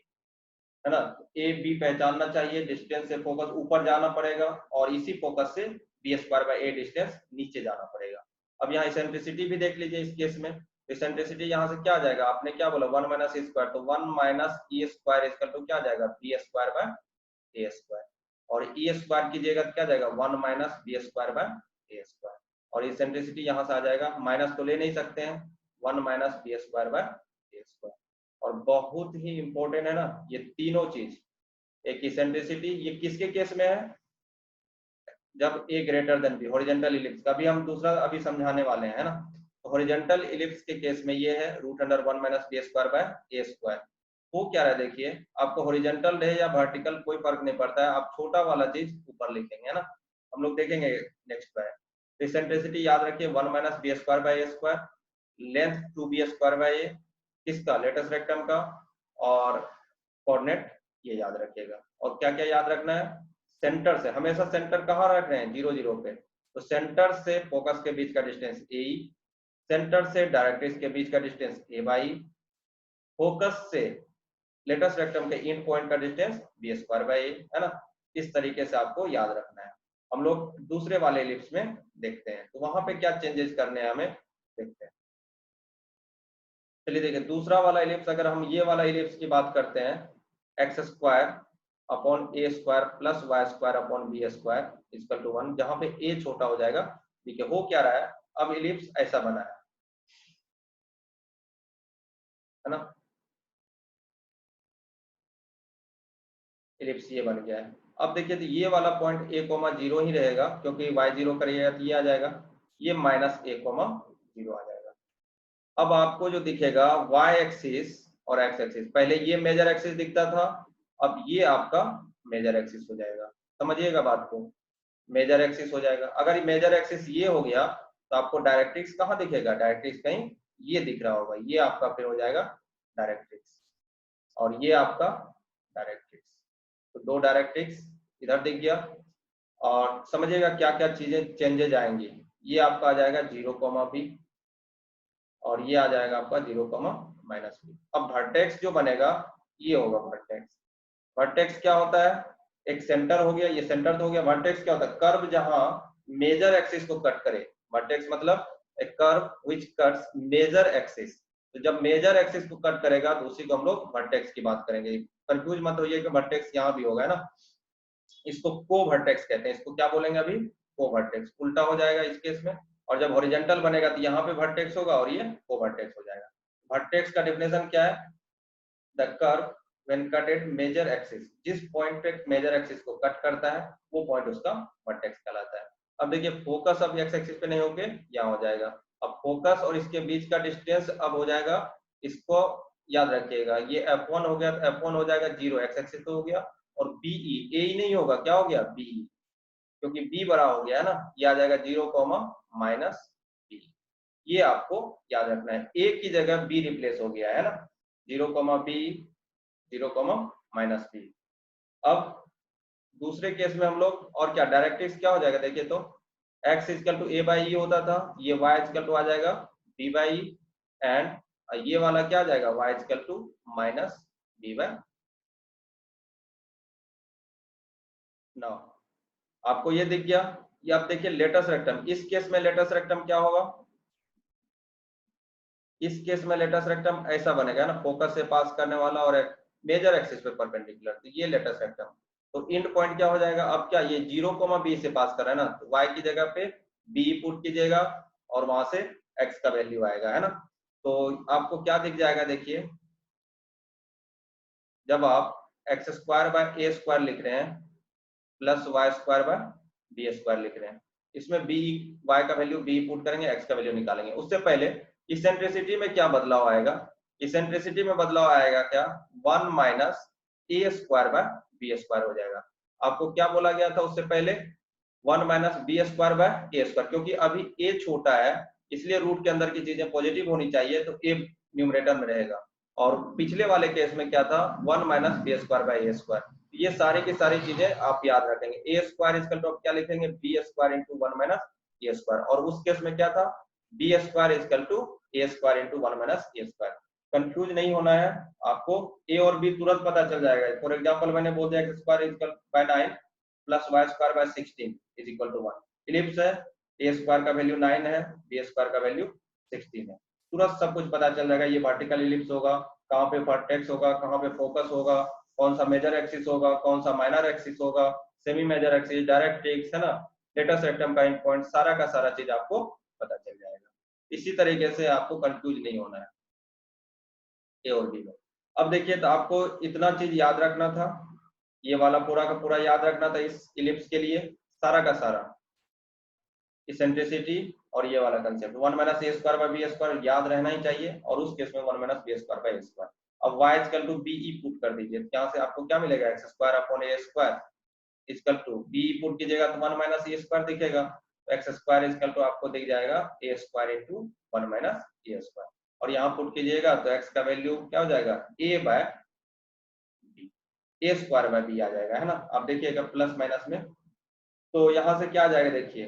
है ना। ए बी पहचानना चाहिए, डिस्टेंस से फोकस ऊपर जाना पड़ेगा और इसी फोकस से b square by a distance नीचे जाना पड़ेगा। अब यहाँ इसेंट्रिसिटी भी देख लीजिए इस केस में, इसेंट्रिसिटी यहाँ से क्या आ जाएगा? आपने क्या बोला 1 माइनस ई स्क्वायर, तो 1 minus e square equal to क्या आ जाएगा? B square by a square, और ई स्क्वायर कीजिएगा तो क्या जाएगा 1 minus b square by a square, और इसेंट्रिसिटी यहाँ से आ जाएगा, माइनस तो ले नहीं सकते हैं, 1 minus b square by a square. और बहुत ही इंपॉर्टेंट है ना ये तीनों चीज, एक इसेंट्रिसिटी ये किसके केस में है? जब a greater than b, horizontal ellipse का भी हम दूसरा अभी समझाने वाले हैं, है ना। तो हॉरिजॉन्टल इलिप्स के केस में ये है root under 1 minus b square by a square. वो क्या रहा है देखिए, आपको हॉरिजॉन्टल रहे या वर्टिकल कोई फर्क नहीं पड़ता है, आप छोटा वाला चीज ऊपर लिखेंगे, है ना। हम लोग देखेंगे नेक्स्ट बार। तो इसेंट्रिसिटी याद रखिए 1 minus b square by a square, length 2b square by a किसका? लेटस रेक्टम का, और कोऑर्डिनेट ये याद रखिएगा। और क्या क्या याद रखना है? सेंटर से हमेशा सेंटर कहाँ रख रहे हैं? 0 0 पे, तो सेंटर से फोकस के बीच का डिस्टेंस ए, सेंटर से डायरेक्ट्रिक्स के बीच का डिस्टेंस ए बाई, फोकस से लेटस रेक्टम के एंड पॉइंट का distance B square by a, है ना। इस तरीके से आपको याद रखना है। हम लोग दूसरे वाले इलिप्स में देखते हैं तो वहां पे क्या चेंजेस करने हैं हमें देखते हैं। चलिए देखिए दूसरा वाला इलिप्स, अगर हम ये वाला इलिप्स की बात करते हैं, x square upon a square plus y square upon b square equal to 1, जहां पे ए छोटा हो जाएगा। ठीक है, हो क्या रहा है? अब इलिप्स ऐसा बना है ना, इलिप्स ये बन गया है। अब देखिए तो ये वाला पॉइंट ए कोमा 0 ही रहेगा क्योंकि y 0 करिएगा तो ये आ जाएगा, ये माइनस ए कोमा 0 आ जाएगा। अब आपको जो दिखेगा y एक्सिस और x एक्सिस, पहले ये मेजर एक्सिस दिखता था, अब ये आपका मेजर एक्सिस हो जाएगा। समझिएगा बात को, मेजर एक्सिस हो जाएगा। अगर मेजर एक्सिस ये हो गया तो आपको डायरेक्ट्रिक्स कहाँ दिखेगा? डायरेक्ट्रिक्स कहीं ये दिख रहा होगा, ये आपका फिर हो जाएगा डायरेक्ट्रिक्स। और ये आपका डायरेक्ट्रिक्स। तो दो डायरेक्ट्रिक्स इधर दिख गया। और समझिएगा क्या क्या चीजें चेंजेज आएंगी। ये आपका आ जाएगा 0,b और ये आ जाएगा आपका 0,-b। अब वर्टेक्स जो बनेगा ये होगा वर्टेक्स। वर्टेक्स क्या होता है, एक सेंटर हो गया, ये सेंटर तो हो गया। वर्टेक्स क्या होता है, कर्व जहां मेजर एक्सिस को कट करे। वर्टेक्स मतलब एक curve which cuts major axis. तो जब मेजर एक्सिस को कट करेगा तो उसी को हम लोग वर्टेक्स की बात करेंगे। कंफ्यूज मत होइए कि वर्टेक्स यहाँ भी होगा, है ना। इसको को वर्टेक्स कहते हैं। इसको क्या बोलेंगे अभी, को वर्टेक्स। उल्टा हो जाएगा इस केस में। और जब हॉरिजॉन्टल बनेगा तो यहाँ पे वर्टेक्स होगा और ये को वर्टेक्स हो जाएगा। वर्टेक्स का डेफिनेशन क्या है, the curve when cut at major axis. जिस पॉइंट पे मेजर एक्सिस को कट करता है वो पॉइंट उसका वर्टेक्स कहलाता है। अब देखिए फोकस अब एक्स एक्सिस पे नहीं होके यहाँ हो जाएगा। अब फोकस और इसके बीच का डिस्टेंस अब हो जाएगा, इसको याद रखिएगा, ये F1 हो गया तो F1 हो जाएगा 0, एक्स एक्सिस पे हो गया। और BE, ए ही नहीं होगा, क्या हो गया BE, क्योंकि B बड़ा हो गया है ना। ये आ जाएगा 0,-b। ये आपको याद रखना है, ए की जगह B रिप्लेस हो गया है ना। 0,b 0,-b। अब दूसरे केस में हम लोग और क्या, डायरेक्ट्रिक्स क्या हो जाएगा देखिए तो, x equal to a by e होता था, ये y इक्वल टू आ जाएगा b बाई ई। एंड ये वाला क्या आ जाएगा, y equal to -b by. Now आपको ये दिख गया। ये आप देखिए लेटस रेक्टम, इस केस में लेटस रेक्टम क्या होगा, इस केस में लेटस रेक्टम ऐसा बनेगा ना, फोकस से पास करने वाला और एक मेजर एक्सिस पे परपेंडिकुलर। तो ये लेटस रेक्टम। तो एंड पॉइंट क्या हो जाएगा, अब क्या ये 0,b से पास कर रहा है ना, तो y की जगह पे b पुट कीजिएगा और वहां से x का वैल्यू आएगा, है ना। तो आपको क्या दिख जाएगा देखिए, जब आप x² / a² लिख रहे हैं प्लस y² / b² लिख रहे हैं, इसमें b y का वैल्यू b पुट करेंगे, x का वैल्यू निकालेंगे। उससे पहले इसेंट्रिसिटी में क्या बदलाव आएगा, इसेंट्रिसिटी में बदलाव आएगा क्या, 1 - a² / b² हो जाएगा। आपको क्या बोला गया था उससे पहले, 1 - b² / a², क्योंकि अभी a छोटा है इसलिए रूट के अंदर की चीजें पॉजिटिव होनी चाहिए, तो a न्यूमरेटर में रहेगा। और पिछले वाले केस में क्या था, 1 - b² / a²। ये सारी की सारी चीजें आप याद रखेंगे। a² इक्वल टू आप क्या लिखेंगे, b² × 1 - a²। और उस केस में क्या था, b² equal to a² × 1 - a²। Confuse नहीं होना है आपको, a और b तुरंत पता चल जाएगा। फॉर एग्जांपल मैंने बोल दिया x² equal by 9 plus y² by 16 is equal to 1। Ellipse है, a² का वैल्यू 9 है, b² का वैल्यू 16 है। तुरंत सब कुछ पता चल जाएगा। ये वर्टिकल इलिप्स होगा, कहाँ पे वर्टेक्स होगा, कहाँ पे फोकस होगा, कौन सा मेजर एक्सिस होगा, कौन सा माइनर एक्सिस होगा, सेमी मेजर एक्सिस, डायरेक्ट्रिक्स, है ना, लेटस रेक्टम का एंड पॉइंट, सारा का सारा चीज आपको पता चल जाएगा। इसी तरीके से आपको कंफ्यूज नहीं होना है ए और बी में। अब देखिए तो आपको इतना चीज याद रखना था, ये वाला पूरा का पूरा याद रखना था इस इलिप्स के लिए, सारा का सारा इसेंट्रिसिटी और ये वाला कंसेप्ट 1 - a² / b² याद रहना ही चाहिए। और उस केस में 1 - b² / a²। अब y equal to be put कर दीजिए, यहाँ से आपको क्या मिलेगा, x² / a² equal to b put कीजिएगा तो 1 - a² दिखेगा, तो x² इक्वल टू आपको दिख जाएगा a² × 1 - a²। और यहाँ पुट कीजिएगा तो x का वैल्यू क्या हो जाएगा, a/b आ जाएगा, है ना। अब देखिएगा प्लस माइनस में, तो यहाँ से क्या आ जाएगा देखिए,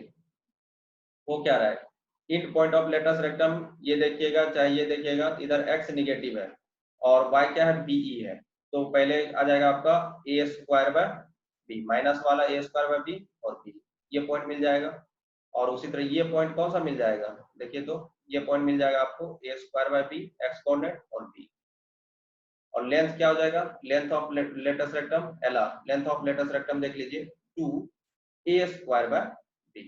वो क्या रहा है, इन पॉइंट ऑफ लेटस रेक्टम, ये देखिएगा चाहे ये देखिएगा, इधर x निगेटिव है और y क्या है, BE है। तो पहले आ जाएगा आपका a² / b, माइनस वाला a² / b और b, ये पॉइंट मिल जाएगा। और उसी तरह ये पॉइंट कौन सा मिल जाएगा, देखिए तो ये पॉइंट मिल जाएगा आपको a² / b, x कोऑर्डिनेट और b। और लेंथ क्या हो जाएगा, length of latus rectum LR, length of latus rectum देख लीजिए 2a² / b।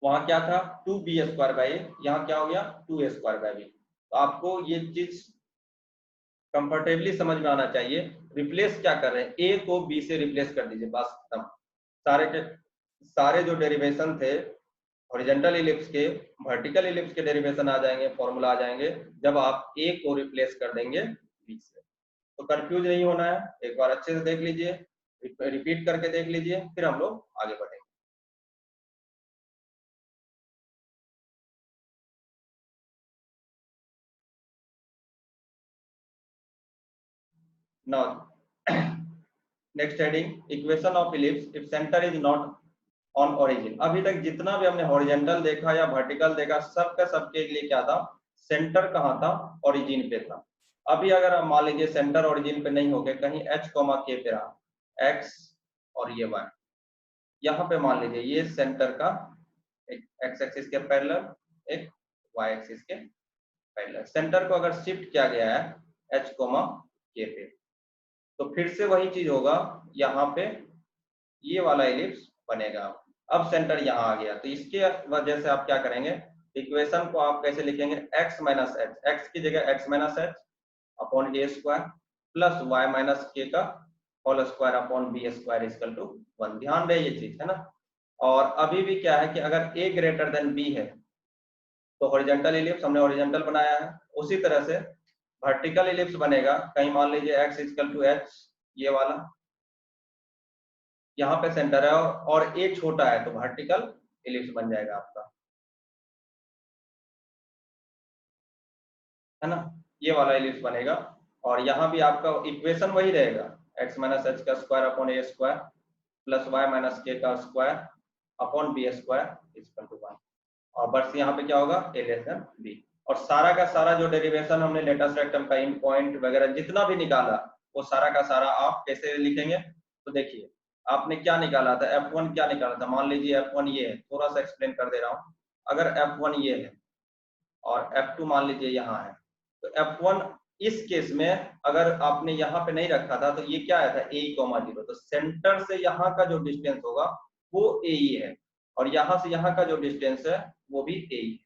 वहां क्या था 2b² / a, यहाँ क्या हो गया 2a² / b। तो आपको ये चीज कंफर्टेबली समझ में आना चाहिए। रिप्लेस क्या कर रहे हैं, a को b से रिप्लेस कर दीजिए, बस खत्म। सारे के सारे जो डेरिवेशन थे हॉरिजॉन्टल इलिप्स के, वर्टिकल इलिप्स के डेरिवेशन आ जाएंगे, फॉर्मूला आ जाएंगे जब आप a को रिप्लेस कर देंगे b से। तो कंफ्यूज नहीं होना है, एक बार अच्छे से देख लीजिए, रिपीट करके देख लीजिए, फिर हम लोग आगे बढ़ेंगे। Now next heading equation of ellipse if centre is not on origin. अभी तक जितना भी हमने हॉरिजॉन्टल देखा या वर्टिकल देखा, सबका सबके लिए क्या था, सेंटर कहाँ था, ओरिजिन पे था। अभी अगर हम मान लीजिए सेंटर ओरिजिन पे नहीं होके कहीं h, k पे रहा, x और ये y, यहाँ पे मान लीजिए ये सेंटर का एक x एक्सिस के पैरेलल, एक y एक्सिस के पैरेलल, सेंटर को अगर शिफ्ट किया गया है h, k पे, तो फिर से वही चीज होगा, यहाँ पे ये वाला इलिप्स बनेगा। अब सेंटर यहाँ आ गया, तो इसके वजह से आप क्या करेंगे, इक्वेशन को आप कैसे लिखेंगे, x माइनस एच, एक्स की जगह x minus h upon a square plus y minus k का whole square upon b square equal to 1। ध्यान रहे ये चीज है ना। और अभी भी क्या है कि अगर a ग्रेटर देन b है तो हॉरिजॉन्टल इलिप्स हमने हॉरिजॉन्टल बनाया है, उसी तरह से वर्टिकल इलिप्स बनेगा। कहीं मान लीजिए x इक्वल टू h, ये वाला यहाँ पे सेंटर है और a छोटा है तो वर्टिकल इलिप्स बन जाएगा आपका, है ना, ये वाला इलिप्स बनेगा। और यहाँ भी आपका इक्वेशन वही रहेगा, x माइनस एच का square upon a square plus y minus k का square upon b square equal to 1। और बस यहाँ पे क्या होगा, a लेस देन b। और सारा का सारा जो डेरिवेशन हमने लेटेस्ट रेक्टम का इन पॉइंट वगैरह जितना भी निकाला, वो सारा का सारा आप कैसे लिखेंगे, तो देखिए आपने क्या निकाला था, f1 क्या निकाला था, मान लीजिए f1 ये है, थोड़ा सा एक्सप्लेन कर दे रहा हूँ। अगर f1 ये है और f2 मान लीजिए यहाँ है, तो f1 इस केस में अगर आपने यहाँ पे नहीं रखा था तो ये क्या आया था, a, 0, तो सेंटर से यहाँ का जो डिस्टेंस होगा वो a ही है, और यहाँ से यहाँ का जो डिस्टेंस है वो भी a ही है।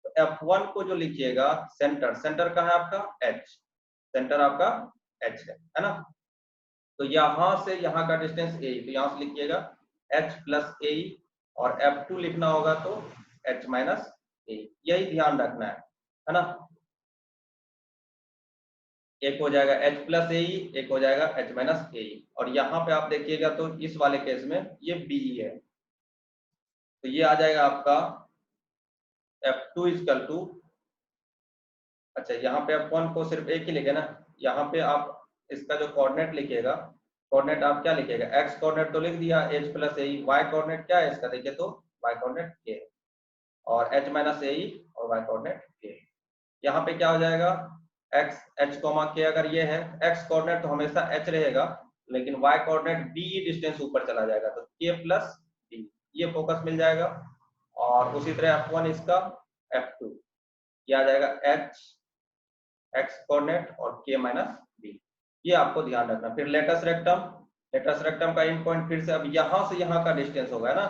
तो f1 को जो लिखिएगा, सेंटर, सेंटर कहाँ है आपका, h, सेंटर आपका h है ना। तो यहाँ से यहाँ का डिस्टेंस a, तो यहाँ से लिखिएगा h प्लस a, और f2 लिखना होगा तो h माइनस a, यही ध्यान रखना है ना। एक हो जाएगा h प्लस ए, एक हो जाएगा h माइनस ए। और यहाँ पे आप देखिएगा तो इस वाले केस में ये b है, तो ये आ जाएगा आपका f2 इक्वल टू, अच्छा यहाँ पे f1 को सिर्फ एक ही लिखे ना, यहाँ पे आप इसका जो कोऑर्डिनेट लिखिएगा, कोऑर्डिनेट आप क्या लिखिएगा, x कोऑर्डिनेट तो लिख दिया h प्लस ए, y कोऑर्डिनेट क्या है इसका, देखिए तो y कोऑर्डिनेट k, और h माइनस ए और y कोऑर्डिनेट k। यहाँ पे क्या हो जाएगा, x, h, k अगर ये है, x कोऑर्डिनेट तो हमेशा h रहेगा, लेकिन y कोऑर्डिनेट b डिस्टेंस ऊपर चला जाएगा, तो k प्लस b, ये फोकस मिल जाएगा। और उसी तरह f1 इसका, f2 ये आ जाएगा h, x कोऑर्डिनेट और k माइनस b, ये आपको ध्यान रखना। फिर लेटस रेक्टम, लेटस रेक्टम का एंड पॉइंट फिर से अब यहाँ से यहाँ का डिस्टेंस होगा ना,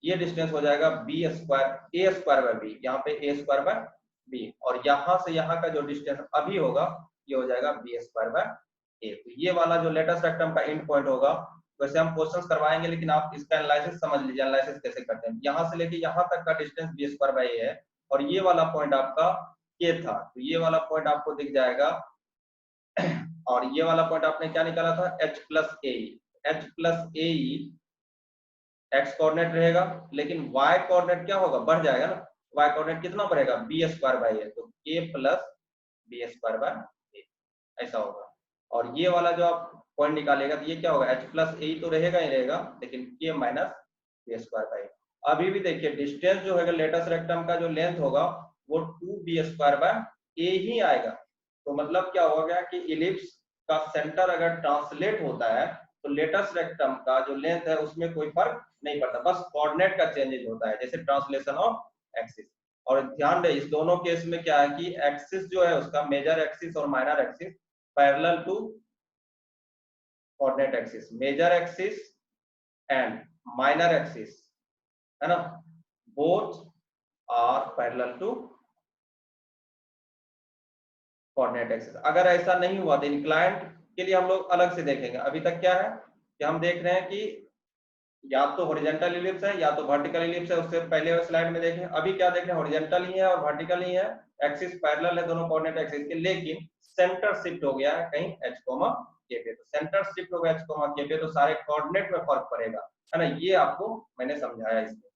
ये डिस्टेंस हो जाएगा b square, a square by b, यहाँ पे a स्क्वायर बाय b, और यहाँ से यहाँ का जो डिस्टेंस अभी होगा ये हो जाएगा b स्क्वायर बाय a। तो ये वाला जो लेटेस्ट रेक्टम का एंड पॉइंट होगा, वैसे हम क्वेश्चंस करवाएंगे लेकिन आप इसका एनालिसिस समझ लीजिए, एनालिसिस कैसे करते हैं। यहाँ से लेके यहाँ तक का distance b square by a है, और ये वाला पॉइंट आपका k था, तो ये वाला पॉइंट आपको दिख जाएगा। और ये वाला पॉइंट आपने क्या निकाला था, h प्लस ए, h प्लस ए एक्स कोऑर्डिनेट रहेगा, लेकिन y कोऑर्डिनेट क्या होगा, बढ़ जाएगा ना, y कोऑर्डिनेट कितना बढ़ेगा, b स्क्वायर बाय a, तो k plus b square by a, ऐसा होगा। और ये वाला जो आप पॉइंट निकालेगा तो ये क्या होगा, h प्लस a तो रहेगा ही रहेगा, लेकिन k minus b square by a। अभी भी देखिए डिस्टेंस जो है लेटेस्ट रेक्टम का जो लेंथ होगा वो 2b स्क्वायर बाय a ही आएगा। तो मतलब क्या हो गया कि इलिप्स का सेंटर अगर ट्रांसलेट होता है तो लेटेस्ट रेक्टम का जो लेंथ है उसमें कोई फर्क नहीं पड़ता, बस कोऑर्डिनेट का चेंजेस होता है, जैसे ट्रांसलेशन ऑफ एक्सिस। और ध्यान रहे इस दोनों केस में क्या है कि एक्सिस जो है उसका मेजर एक्सिस और minor axis parallel to coordinate axis, major axis and minor axis, है ना, both are parallel to coordinate axis. अगर ऐसा नहीं हुआ तो इंक्लाइंड के लिए हम लोग अलग से देखेंगे। अभी तक क्या है कि हम देख रहे हैं कि या तो हॉरिजॉन्टल इलिप्स है या तो वर्टिकल इलिप्स है, उससे पहले स्लाइड में देखें। अभी क्या देख रहे हैं, हॉरिजॉन्टल ही है और वर्टिकल ही है, एक्सिस पैरेलल है दोनों कोऑर्डिनेट एक्सिस के, लेकिन सेंटर शिफ्ट हो गया है कहीं h, k पे। तो सेंटर शिफ्ट हो गया h, k पे, तो सारे कोऑर्डिनेट में फर्क पड़ेगा, है ना, ये आपको मैंने समझाया। इसमें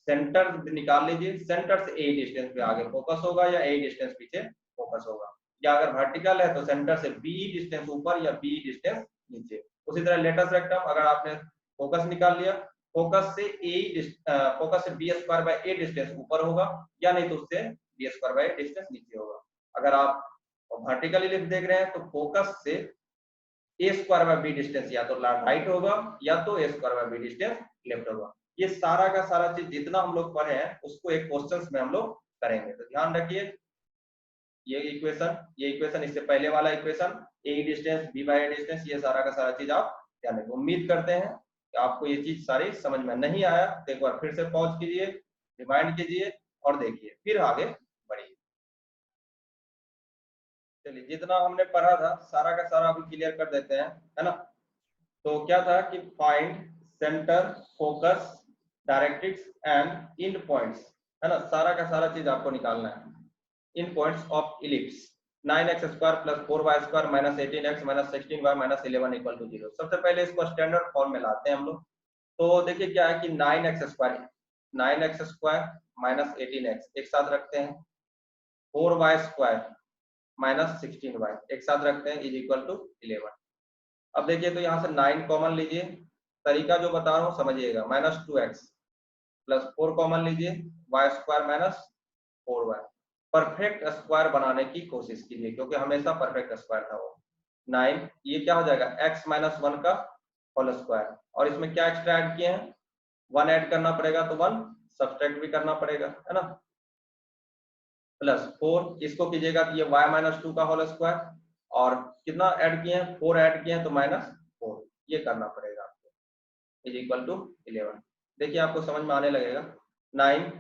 सेंटर निकाल लीजिए, सेंटर से a डिस्टेंस पे आगे फोकस होगा या a डिस्टेंस पीछे फोकस होगा। या अगर वर्टिकल है तो सेंटर से बीई डिस्टेंस ऊपर या बीई डिस्टेंस नीचे। उसी तरह लेटस रेक्टम, अगर आपने फोकस निकाल लिया, फोकस से फोकस से b square by a distance ऊपर होगा, या नहीं तो उससे बी स्क्वायर बाय डिस्टेंस नीचे होगा। अगर आप वर्टिकल इलिप्स देख रहे हैं तो फोकस से a square by b distance या तो राइट होगा या तो a square by b distance left होगा। ये सारा का सारा चीज जितना हम लोग पढ़े हैं उसको एक क्वेश्चंस में हम लोग करेंगे, तो ध्यान रखिए। ये इक्वेशन इससे पहले वाला equation, a distance b by distance, ये सारा का सारा चीज आप ध्यान रखिए। उम्मीद करते हैं कि आपको ये चीज सारी समझ में नहीं आया तो एक बार फिर से पॉज कीजिए, रिमाइंड कीजिए और देखिए, फिर आगे बढ़िए। चलिए, जितना हमने पढ़ा था सारा का सारा अभी क्लियर कर देते हैं, है ना। तो क्या था कि find centre, focus, directrix and end points, है ना। सारा का सारा चीज आपको निकालना है। End points of ellipse 9x square plus 4y square minus 18x minus 16y minus 11 equal to 0। सबसे पहले इसको स्टैंडर्ड फॉर्म में लाते हैं हम लोग। तो देखिए क्या है कि 9x स्क्वायर माइनस 18x एक साथ रखते हैं, 4y स्क्वायर माइनस 16y एक साथ रखते हैं, इज इक्वल टू 11। अब देखिए तो यहाँ से 9 कॉमन लीजिए, तरीका जो बता रहा हूँ समझिएगा, माइनस 2x प्लस 4 कॉमन लीजिए, y square minus 4y। Perfect square बनाने की कोशिश कीजिए क्योंकि हमेशा परफेक्ट स्क्वायर था वो 9। ये क्या हो जाएगा, x माइनस 1 का होल स्क्वायर, और इसमें क्या एक्स्ट्रा ऐड किए हैं, 1 ऐड करना पड़ेगा तो 1 सब्सट्रैक्ट भी करना पड़ेगा, है ना। प्लस 4 इसको कीजिएगा तो ये y माइनस 2 का होल स्क्वायर, और कितना ऐड किए हैं, 4 ऐड किए हैं तो माइनस 4, ये करना पड़ेगा आपको, इज इक्वल टू 11। देखिए आपको समझ में आने लगेगा। 9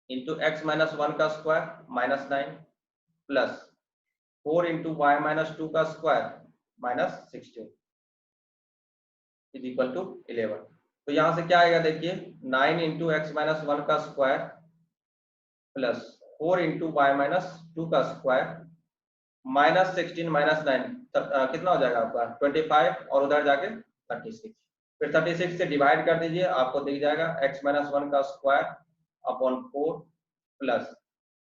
इंटू एक्स माइनस 1 का square minus 9 plus 4 into y minus 2 का square minus 16 is equal to 11। तो यहां से क्या आएगा, देखिए 9 इंटू एक्स माइनस 1 का square plus 4 into y minus 2 का स्क्वायर माइनस 16 माइनस 9 कितना हो जाएगा आपका 25, और उधर जाके 36, फिर 36 से डिवाइड कर दीजिए, आपको दिख जाएगा x माइनस 1 का square upon 4 plus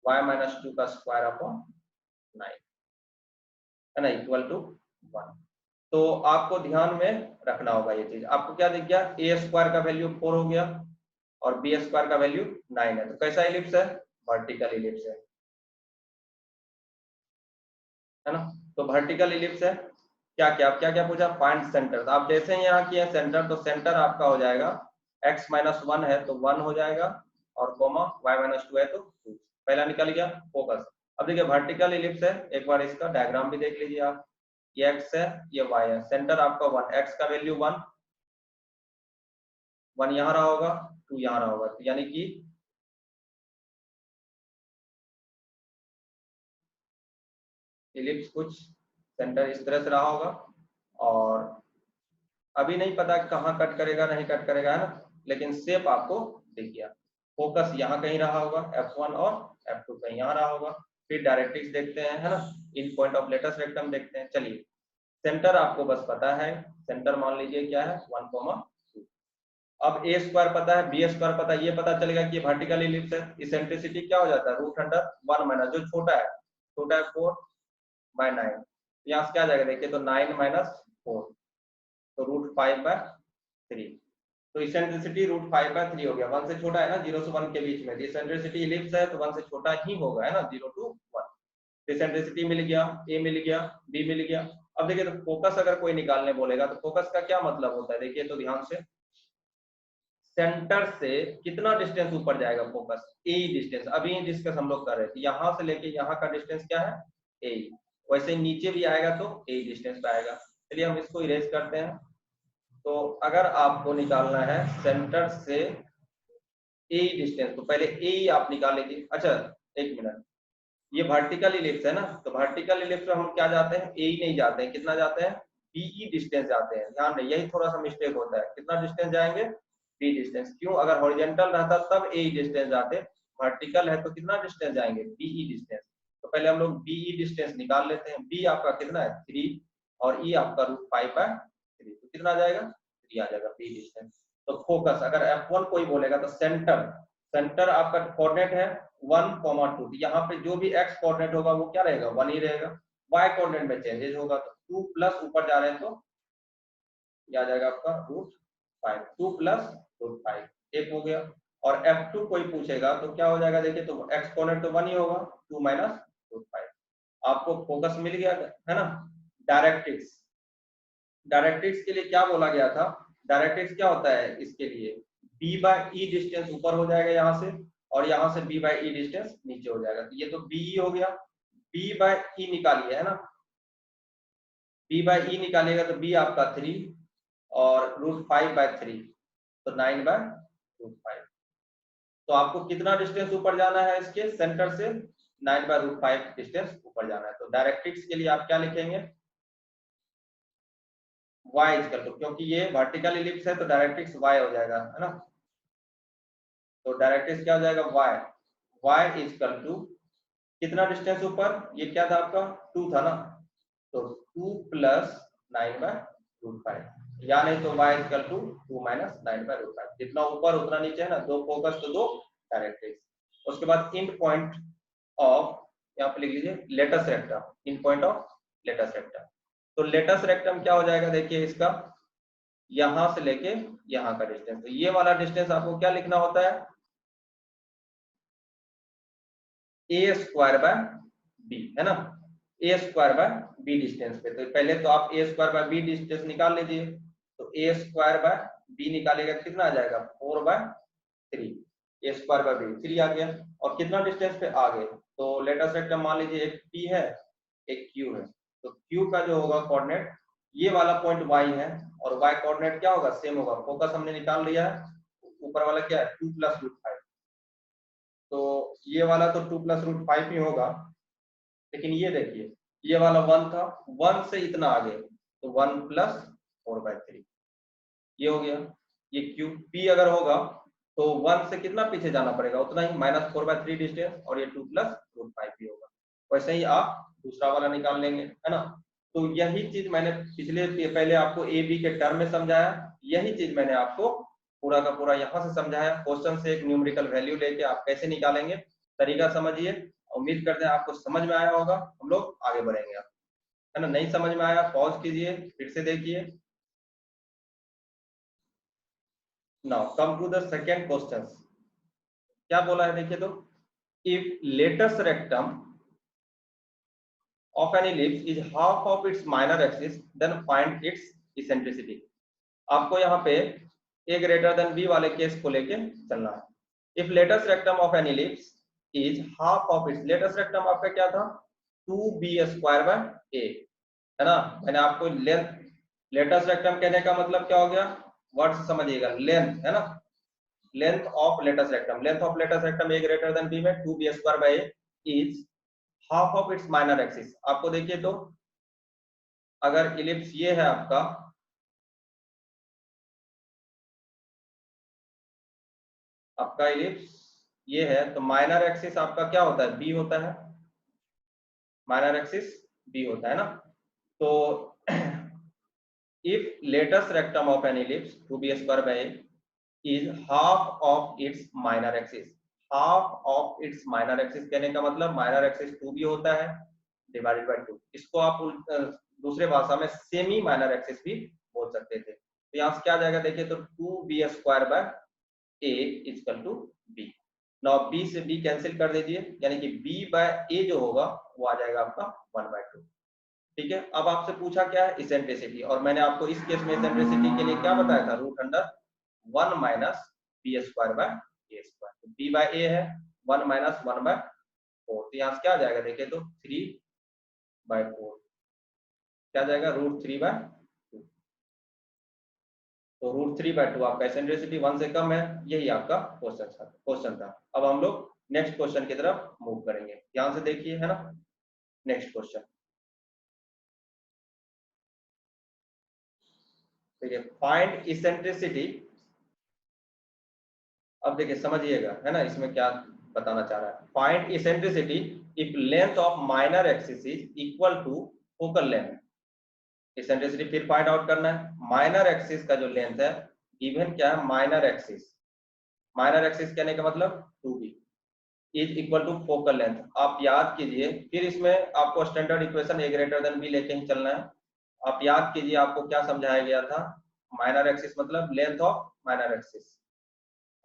y minus 2 का स्क्वायर अपॉन 9, है ना, इक्वल टू 1। तो आपको ध्यान में रखना होगा ये चीज। आपको क्या दिख गया, a स्क्वायर का वैल्यू 4 हो गया और b स्क्वायर का वैल्यू 9 है। तो कैसा इलिप्स है, वर्टिकल इलिप्स है ना। तो वर्टिकल इलिप्स है। क्या क्या पूछा, फाइंड सेंटर। तो आप जैसे ही यहाँ किए सेंटर, तो सेंटर आपका हो जाएगा x माइनस 1 है तो 1 हो जाएगा, और कोमा y माइनस 2 है तो 2, पहला निकल गया फोकस। अब देखिए वर्टिकल इलिप्स है, एक बार इसका डायग्राम भी देख लीजिए आप, ये x है ये y है, सेंटर आपका 1, x का वैल्यू 1 यहाँ रहा होगा, 2 यहाँ रहा होगा, तो यानी कि इलिप्स कुछ सेंटर इस तरह से रहा होगा, और अभी नहीं पता कहाँ कट करेगा नहीं कट करेगा, है ना, लेकिन शेप आपको दिख गया। फोकस यहाँ कहीं रहा होगा, F1 और F2 कहीं यहाँ रहा होगा। फिर डायरेक्ट्रिक्स देखते हैं, है ना, इन पॉइंट ऑफ लेटेस्ट रेक्टम देखते हैं। चलिए सेंटर आपको बस पता है, सेंटर मान लीजिए क्या है 1, 2। अब a स्क्वायर पता है, b स्क्वायर पता है, ये पता चलेगा कि वर्टिकल इलिप्स है। इसेंट्रिसिटी क्या हो जाता है, रूट अंडर 1 माइनस जो छोटा है 4/9, यहाँ से क्या आ जाएगा देखिए, तो 9 माइनस 4, तो √5/3। तो इसेंट्रिसिटी √5/3 हो गया, 1 से छोटा है ना, 0 से 1 के बीच में। इसेंट्रिसिटी इलिप्स है तो 1 से छोटा ही होगा, है ना, 0 to 1। इसेंट्रिसिटी मिल गया, a मिल गया, b मिल गया। अब देखिए तो फोकस अगर कोई निकालने बोलेगा तो फोकस का क्या मतलब होता है, देखिए तो ध्यान से, सेंटर से कितना डिस्टेंस ऊपर जाएगा फोकस, ए डिस्टेंस। अभी डिस्कस हम लोग कर रहे थे, यहाँ से लेके यहाँ का डिस्टेंस क्या है, ए। वैसे ही नीचे भी आएगा तो ए डिस्टेंस पे आएगा। चलिए हम इसको इरेज करते हैं। तो अगर आपको निकालना है सेंटर से ए डिस्टेंस, तो पहले ए आप निकाल लीजिए। अच्छा एक मिनट, ये वर्टिकल इलिप्स है ना, तो वर्टिकल इलिप्स में हम क्या जाते हैं, ए नहीं जाते हैं, कितना जाते हैं, बीई डिस्टेंस जाते हैं। ध्यान रहे यही थोड़ा सा मिस्टेक होता है, कितना डिस्टेंस जाएंगे, बी डिस्टेंस। क्यों, अगर हॉरिजॉन्टल रहता तब ए डिस्टेंस जाते, वर्टिकल है तो कितना डिस्टेंस जाएंगे, बीई डिस्टेंस। तो पहले हम लोग बीई डिस्टेंस निकाल लेते हैं। बी आपका कितना है 3, और ई आपका √5/3, तो कितना आ जाएगा 3 आ जाएगा बी डिस्टेंस। तो फोकस अगर F1 कोई बोलेगा तो सेंटर आपका कोऑर्डिनेट है 1,2। यहाँ पे जो भी x कोऑर्डिनेट होगा वो क्या रहेगा, 1 ही रहेगा। y कोऑर्डिनेट में चेंजेस होगा तो 2 प्लस ऊपर जा रहे हैं तो क्या आ जाएगा आपका √5, 2 प्लस √5 एक हो गया। और F2 कोई पूछेगा तो क्या हो जाएगा, देखिए तो x कोऑर्डिनेट तो 1 ही होगा, 2 माइनस √5। आपको फोकस मिल गया है ना। डायरेक्ट्रिक्स, डायरेक्ट्रिक्स के लिए क्या बोला गया था, डायरेक्ट्रिक्स क्या होता है इसके लिए, b बाय ई डिस्टेंस ऊपर हो जाएगा यहाँ से, और यहाँ से b बाय ई डिस्टेंस नीचे हो जाएगा। तो ये तो b हो गया, b बाय ई निकालिए है ना, b बाय ई निकालिएगा तो b आपका 3 और √5/3 तो 9/√5। तो आपको कितना डिस्टेंस ऊपर जाना है इसके सेंटर से, 9/√5 डिस्टेंस ऊपर जाना है। तो डायरेक्ट्रिक्स के लिए आप क्या लिखेंगे, y इक्वल टू, क्योंकि ये वर्टिकल इलिप्स है तो डायरेक्ट्रिक्स y हो जाएगा है ना। तो डायरेक्ट्रिक्स क्या हो जाएगा y इक्वल टू कितना डिस्टेंस ऊपर, ये क्या था आपका 2 था ना, तो 2 प्लस 9/√5, या नहीं तो y इक्वल टू 2 माइनस 9/√5। जितना ऊपर उतना नीचे है ना, दो फोकस तो दो डायरेक्ट्रिक्स। उसके बाद इंड पॉइंट ऑफ, यहाँ पे लिख लीजिए latus rectum, end point of latus rectum. तो लेटस रेक्टम क्या हो जाएगा, देखिए इसका यहां से लेके यहाँ का डिस्टेंस, तो ये वाला डिस्टेंस आपको क्या लिखना होता है, a² है ना, a² डिस्टेंस पे। तो पहले तो आप a² डिस्टेंस निकाल लीजिए, तो a² निकालेगा कितना आ जाएगा 4/3, a² 3 आ गया। और कितना डिस्टेंस पे आगे, तो लेटस रेक्टम मान लीजिए एक p है एक q है, तो q का जो होगा कोऑर्डिनेट ये वाला पॉइंट y है, और y कोऑर्डिनेट क्या होगा सेम होगा, फोकस हमने निकाल लिया है, ऊपर वाला क्या है 2 प्लस √5, तो ये वाला तो 2 प्लस √5 ही होगा। लेकिन ये देखिए ये वाला 1 था, 1 से इतना आगे तो 1 प्लस 4/3 ये हो गया। ये क्यू p अगर होगा तो 1 से कितना पीछे जाना पड़ेगा, उतना ही -4/3 डिस्टेंस, और ये 2 प्लस √5 भी होगा। वैसे ही आप दूसरा वाला निकाल लेंगे है ना। तो यही चीज मैंने पहले आपको ए बी के टर्म में समझाया, यही चीज मैंने आपको पूरा का पूरा यहाँ से समझाया। क्वेश्चन से एक न्यूमेरिकल वैल्यू लेके आप कैसे निकालेंगे, तरीका समझिए। उम्मीद करते हैं आपको समझ में आया होगा, हम लोग आगे बढ़ेंगे आप है ना। नहीं समझ में आया पॉज कीजिए, फिर से देखिए। Now come to the second question, क्या बोला है देखिए तो, if latus rectum of an ellipse is half of its minor axis then find its eccentricity। आपको यहाँ पे a greater than b वाले केस को लेके चलना है। if latest rectum of an ellipse is half of its, latest rectum आपका क्या था 2b² है ना। मैंने आपको लेंथ, लेटेस्ट रेक्टम कहने का मतलब क्या हो गया, वर्ड से समझिएगा, लेंथ है ना, length of latus rectum, length of latus rectum a greater than b में 2b² is half of its minor axis. आपको देखिए तो अगर इलिप्स ये है आपका, आपका इलिप्स ये है तो माइनर एक्सिस आपका क्या होता है b होता है, माइनर एक्सिस b होता है ना। तो if latest rectum of an ellipse 2b² is half of its minor axis, half of its minor axis कहने का मतलब माइनर एक्सिस 2b होता है डिवाइडेड बाय 2। इसको आप दूसरे भाषा में सेमी माइनर एक्सिस भी बोल सकते थे। तो यहाँ से क्या आ जाएगा देखिए तो 2b² इक्वल टू b। नाउ b से b कैंसिल कर दीजिए, यानी कि b/a जो होगा वो आ जाएगा आपका 1/2। ठीक है। अब आपसे पूछा क्या है इसेंट्रिसिटी, और मैंने आपको इस केस में इसेंट्रिसिटी के लिए क्या बताया था, √1 माइनस b²/a²। तो b/a है 1 माइनस 1/4, तो यहाँ से क्या आ जाएगा देखिए तो 3/4 क्या आ जाएगा √3/2। तो √3/2 आपका इसेंट्रिसिटी 1 से कम है, यही आपका क्वेश्चन था। अब हम लोग नेक्स्ट क्वेश्चन की तरफ मूव करेंगे, ध्यान से देखिए है ना। नेक्स्ट क्वेश्चन देखिए, फाइंड इसेंट्रिसिटी। अब देखिए समझिएगा है ना, इसमें क्या बताना चाह रहा है। Find eccentricity if length of minor axis is equal to focal length. Eccentricity फिर फाइंड आउट करना है। माइनर एक्सिस का जो लेंथ है गिवन क्या है, माइनर एक्सिस, माइनर एक्सिस कहने का मतलब 2b, is equal to focal length. आप याद कीजिए, फिर इसमें आपको standard equation a greater than b लेके ही चलना है। आप याद कीजिए आपको क्या समझाया गया था, माइनर एक्सिस मतलब लेंथ ऑफ माइनर एक्सिस,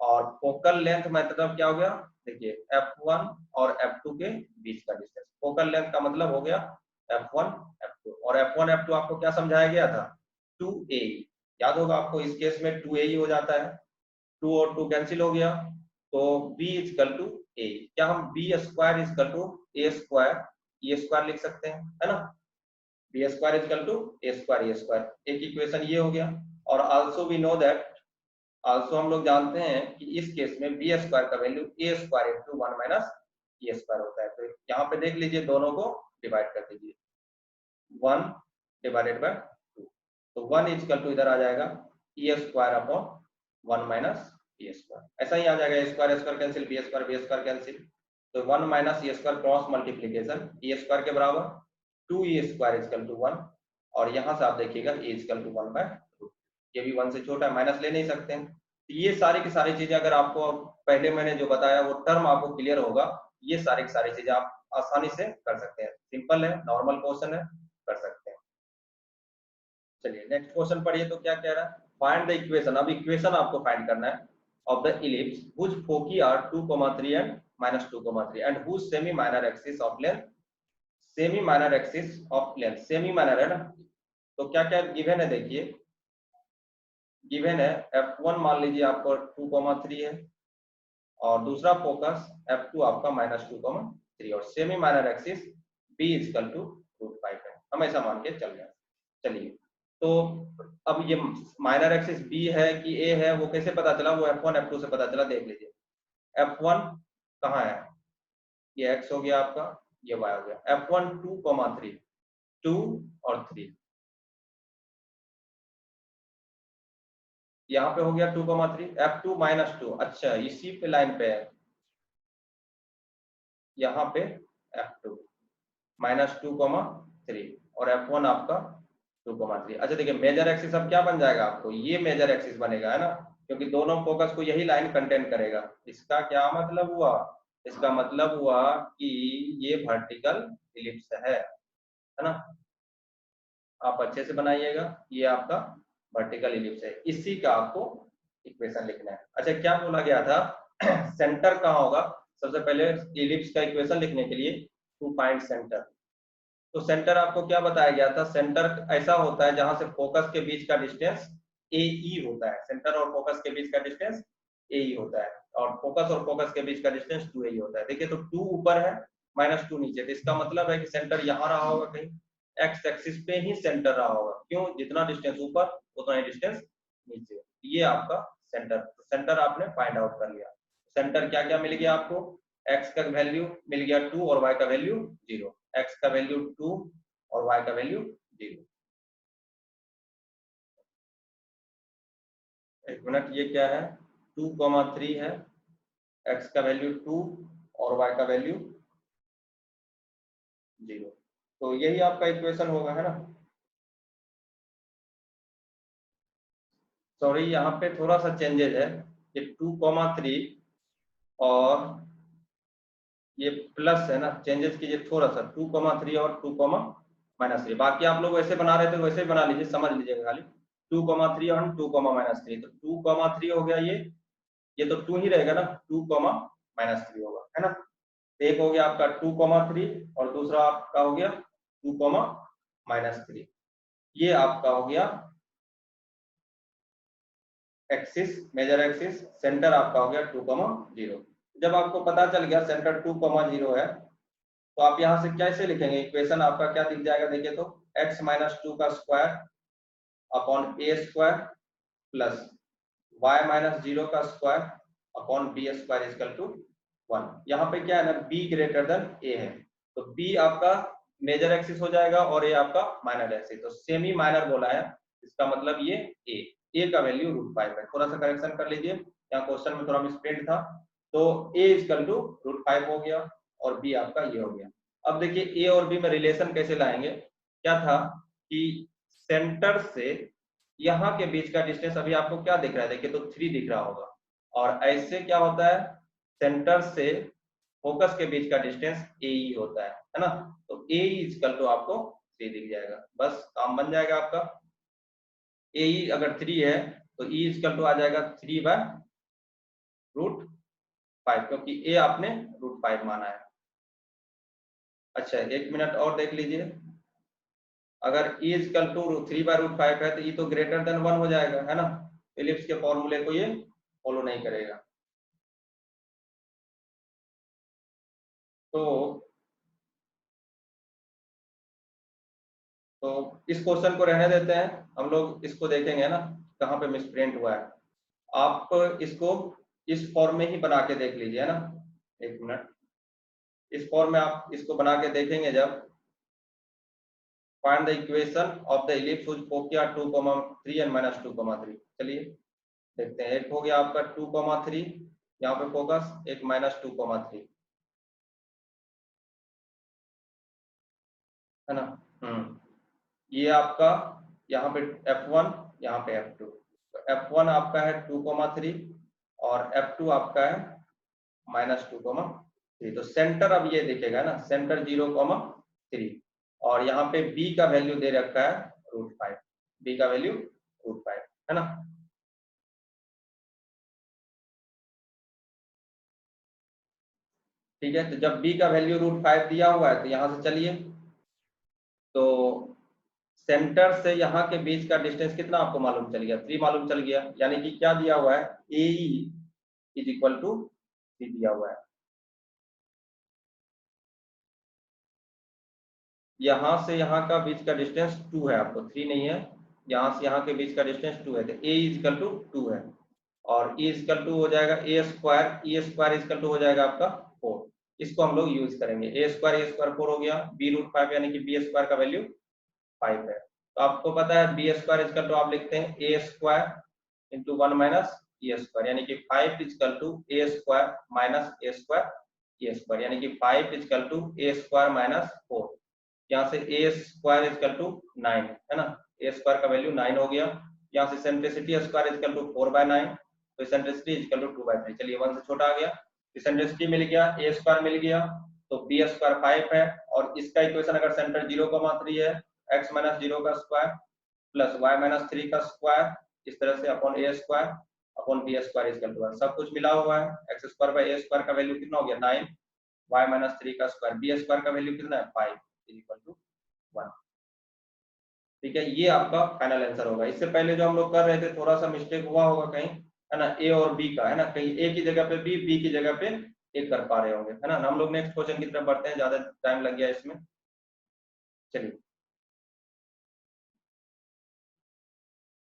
और फोकल लेंथ मतलब क्या हो गया, देखिए F1 और F2 के बीच का डिस्टेंस। फोकल लेंथ का मतलब हो गया F1 F2, और F1 F2 आपको क्या समझाया गया था, 2a। याद होगा आपको, इस केस में 2a ही हो जाता है, 2 और 2 कैंसिल हो गया, तो b इक्वल टू a। क्या हम b square equal to a square, ये स्क्वायर लिख सकते हैं, है ना, b square equal to a square, ये स्क्वायर, एक इक्वेशन ये हो गया। और also we know that, also हम लोग जानते हैं कि इस केस में बी स्क्वायर का value a square into 1 minus a square होता है। तो यहाँ पे देख लीजिए, दोनों को डिवाइड कर दीजिए, 1 डिवाइडेड बाय 2, तो 1 इक्वल टू इधर आ जाएगा a square upon 1 minus a square, ऐसा ही आ जाएगा, a square square cancel, b square cancel, तो 1 minus a square cross multiplication, a square के बराबर 2 ए स्क्वायर इक्वल टू 1, और यहाँ से आप देखिएगा ए इक्वल टू 1 बाय 2, ये भी 1 से छोटा है, माइनस ले नहीं सकते हैं। ये सारी की सारी चीजें अगर आपको पहले मैंने जो बताया वो टर्म आपको क्लियर होगा, ये सारी की सारी चीजें आप आसानी से कर सकते हैं, सिंपल है, नॉर्मल क्वेश्चन है, कर सकते हैं। चलिए नेक्स्ट क्वेश्चन पढ़िए, तो क्या कह रहा है, फाइंड द इक्वेशन। अब इक्वेशन आपको फाइंड करना है of the ellipse which foci are 2,3 and -2,3 and which semi minor axis of length, semi minor axis of length, semi minor है ना, तो क्या क्या गिवन है, देखिए गिवन है F1 मान लीजिए आपको 2,3 है, और दूसरा फोकस F2 आपका -2,3, और semi minor axis B equal to √5 है, हम ऐसा मान के चल रहे हैं। चलिए, तो अब ये माइनर एक्सिस B है कि A है, वो कैसे पता चला, वो F1 F2 से पता चला, देख लीजिए। F1 कहाँ है, ये X हो गया आपका, ये Y हो गया, F1 2,3, 2 और 3, यहाँ पे हो गया 2,3, F2 -2, अच्छा इसी पे लाइन पे है, यहाँ पे F2 -2,3 और F1 आपका 2,3। अच्छा देखिए, मेजर एक्सिस अब क्या बन जाएगा आपको, ये मेजर एक्सिस बनेगा, है ना, क्योंकि दोनों फोकस को यही लाइन कंटेन करेगा। इसका क्या मतलब हुआ, इसका मतलब हुआ कि ये वर्टिकल इलिप्स है ना, आप अच्छे से बनाइएगा, ये आपका वर्टिकल इलिप्स है, इसी का आपको इक्वेशन लिखना है। अच्छा क्या बोला गया था सेंटर कहाँ होगा, सबसे पहले इलिप्स का इक्वेशन लिखने के लिए टू फाइंड सेंटर, तो सेंटर आपको क्या बताया गया था, सेंटर ऐसा होता है जहां से फोकस के बीच का डिस्टेंस AE होता है, सेंटर और फोकस के बीच का डिस्टेंस AE होता है, और फोकस और फोकस के बीच का डिस्टेंस 2AE होता है। देखिए, तो 2 ऊपर है -2 नीचे, तो इसका मतलब है कि सेंटर यहाँ रहा होगा, कहीं एक्स एक्सिस पे ही सेंटर रहा होगा, क्यों, जितना डिस्टेंस ऊपर उतना ही डिस्टेंस नीचे, ये आपका सेंटर, तो सेंटर आपने फाइंड आउट कर लिया। सेंटर क्या क्या मिल गया आपको, एक्स का वैल्यू मिल गया 2 और वाई का वैल्यू 0, एक्स का वैल्यू 2 और वाई का वैल्यू 0। एक मिनट, ये क्या है, 2,3 है, एक्स का वैल्यू 2 और वाई का वैल्यू 0, तो यही आपका इक्वेशन होगा, है ना। सॉरी, यहाँ पे थोड़ा सा चेंजेस है, ये 2,3 और ये प्लस है ना, चेंजेस कीजिए थोड़ा सा, 2,3 और 2,-3, बाकी आप लोग वैसे बना रहे थे वैसे ही बना लीजिए, समझ लीजिएगा खाली 2,3 और 2,-3, तो 2,3 हो गया, ये तो 2 ही रहेगा ना, 2,-3 होगा, है ना। एक हो गया आपका 2,3 और दूसरा आपका हो गया 2,-3, ये आपका हो गया एक्सिस, मेजर एक्सिस, सेंटर आपका हो गया 2,0। जब आपको पता चल गया सेंटर 2,0 है, तो आप यहाँ से कैसे लिखेंगे, इक्वेशन आपका क्या दिख जाएगा, देखिए तो x-2 का square upon a square plus y-0 का square upon b square equal to 1। यहाँ पे क्या है ना, b ग्रेटर देन a है, तो b आपका मेजर एक्सिस हो जाएगा और a आपका माइनर एक्सिस, तो सेमी माइनर बोला है, इसका मतलब ये a का वैल्यू √5 है। थोड़ा सा करेक्शन कर लीजिए, यहाँ क्वेश्चन में थोड़ा मिसप्रिंट था, तो a इक्वल टू √5 हो गया और b आपका ये हो गया। अब देखिए a और b में रिलेशन कैसे लाएंगे, क्या था कि सेंटर से यहाँ के बीच का डिस्टेंस अभी आपको क्या दिख रहा है, देखिए तो 3 दिख रहा होगा, और ऐसे क्या होता है, सेंटर से फोकस के बीच का डिस्टेंस AE होता है ना। तो AE इक्वल टू आपको 3 दिख जाएगा, बस काम बन जाएगा आपका। AE अगर 3 है तो E इक्वल टू आ जाएगा 3/√5, क्योंकि A आपने √5 माना है। अच्छा, 1 मिनट और देख लीजिए, अगर E इक्वल टू 3/√5 है तो E तो ग्रेटर देन 1 हो जाएगा, है ना। इलिप्स के फॉर्मूले को ये फॉलो नहीं करेगा। तो इस क्वेश्चन को रहने देते हैं, हम लोग इसको देखेंगे ना कहाँ पे मिसप्रिंट हुआ है। आप इसको इस फॉर्म में ही बना के देख लीजिए, है ना। 1 मिनट, इस फॉर्म में आप इसको बना के देखेंगे जब, find the equation of the ellipse which foci 2,3 and -2,3। चलिए देखते हैं। एक हो गया आपका 2,3 यहाँ पे फोकस, एक -2,3, है ना। ये आपका यहाँ पे F1, यहाँ पे F2। तो F1 आपका है 2,3 और F2 आपका है -2,3। तो सेंटर अब ये दिखेगा ना, सेंटर 0,3, और यहाँ पे B का वैल्यू दे रखा है √5, B का वैल्यू √5, है ना। ठीक है, तो जब B का वैल्यू √5 दिया हुआ है तो यहाँ से चलिए, तो सेंटर से यहाँ के बीच का डिस्टेंस कितना आपको मालूम चल गया, 3 मालूम चल गया। यानी कि क्या दिया हुआ है, AE इज इक्वल टू 3 दिया हुआ है। यहाँ से यहाँ का बीच का डिस्टेंस 2 है, आपको 3 नहीं है, यहाँ से यहाँ के बीच का डिस्टेंस 2 है, तो A इज इक्वल टू 2 है, और E इज इक्वल टू हो जाएगा A square, E square is equal to हो जाएगा आपका 4। इसको हम लोग यूज करेंगे। A स्क्वायर 4 हो गया, B√5 यानी कि B स्क्वायर का वैल्यू 5 है। तो आपको पता है B square is equal to आप लिखते हैं A square into 1 minus E square, यानी कि 5 is equal to A square minus A square E square, यानी कि 5 is equal to A square minus 4। यहाँ से A square is equal to 9, है ना। A स्क्वायर का वैल्यू 9 हो गया। यहाँ से eccentricity square is equal to 4/9, तो सेंट्रिसिटी इज इक्वल टू 2/3। चलिए 1 से छोटा आ गया, सेंट्रिसिटी मिल गया, A स्क्वायर मिल गया, तो B स्क्वायर 5 है, और इसका इक्वेशन अगर सेंटर 0,3 है, x माइनस 0 का स्क्वायर प्लस y माइनस 3 का स्क्वायर, इस तरह से upon A square upon B square is equal to 1। सब कुछ मिला हुआ है। x square by A square का वैल्यू कितना हो गया 9, y माइनस 3 का स्क्वायर, B स्क्वायर का वैल्यू कितना है 5 इज इक्वल टू 1। ठीक है, ये आपका फाइनल आंसर होगा। इससे पहले जो हम लोग कर रहे थे थोड़ा सा मिस्टेक हुआ होगा कहीं, है ना, A और B का, है ना, कहीं A की जगह पे B की जगह पे A कर पा रहे होंगे, है ना। हम लोग नेक्स्ट क्वेश्चन की तरफ बढ़ते हैं, ज्यादा टाइम लग गया इसमें। चलिए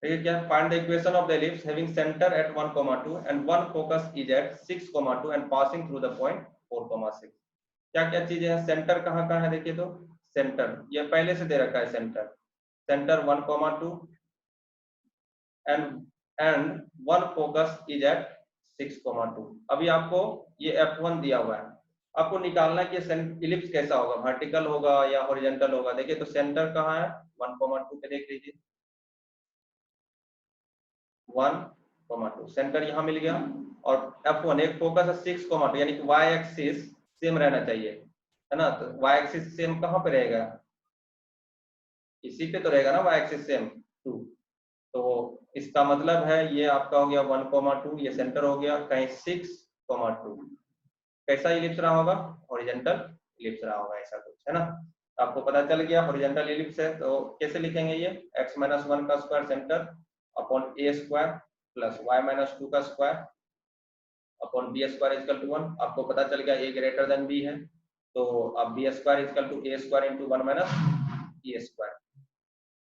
ठीक है, क्या, find the equation of the ellipse having centre at 1,2 and one focus is at 6,2 and passing through the point 4,6। क्या क्या चीजें हैं, सेंटर कहाँ कहाँ है देखिए, तो सेंटर ये पहले से दे रखा है, centre centre 1,2 and one focus is at 6,2। अभी आपको ये F1 दिया हुआ है, आपको निकालना है कि इलिप्स कैसा होगा, वर्टिकल होगा या हॉरिजॉन्टल होगा। देखिए तो सेंटर कहाँ है 1,2 पे, देख लीजिए 1,2 सेंटर यहाँ मिल गया, और F1 एक फोकस है 6,2, यानी कि y एक्सिस सेम रहना चाहिए, है ना। तो y एक्सिस सेम कहाँ पे रहेगा, इसी पे तो रहेगा ना y एक्सिस सेम 2। तो इसका मतलब है ये आपका हो गया 1,2, ये सेंटर हो गया कहीं 6,2। कैसा इलिप्स रहा होगा, हॉरिजॉन्टल इलिप्स रहा होगा, ऐसा कुछ, है ना। आपको पता चल गया हॉरिजॉन्टल इलिप्स है, तो कैसे लिखेंगे ये, x माइनस 1 का square centre upon A square plus y minus 2 का square upon B square equal to 1। आपको पता चल गया A ग्रेटर देन B है, तो अब B square equal to A square into 1 minus E square,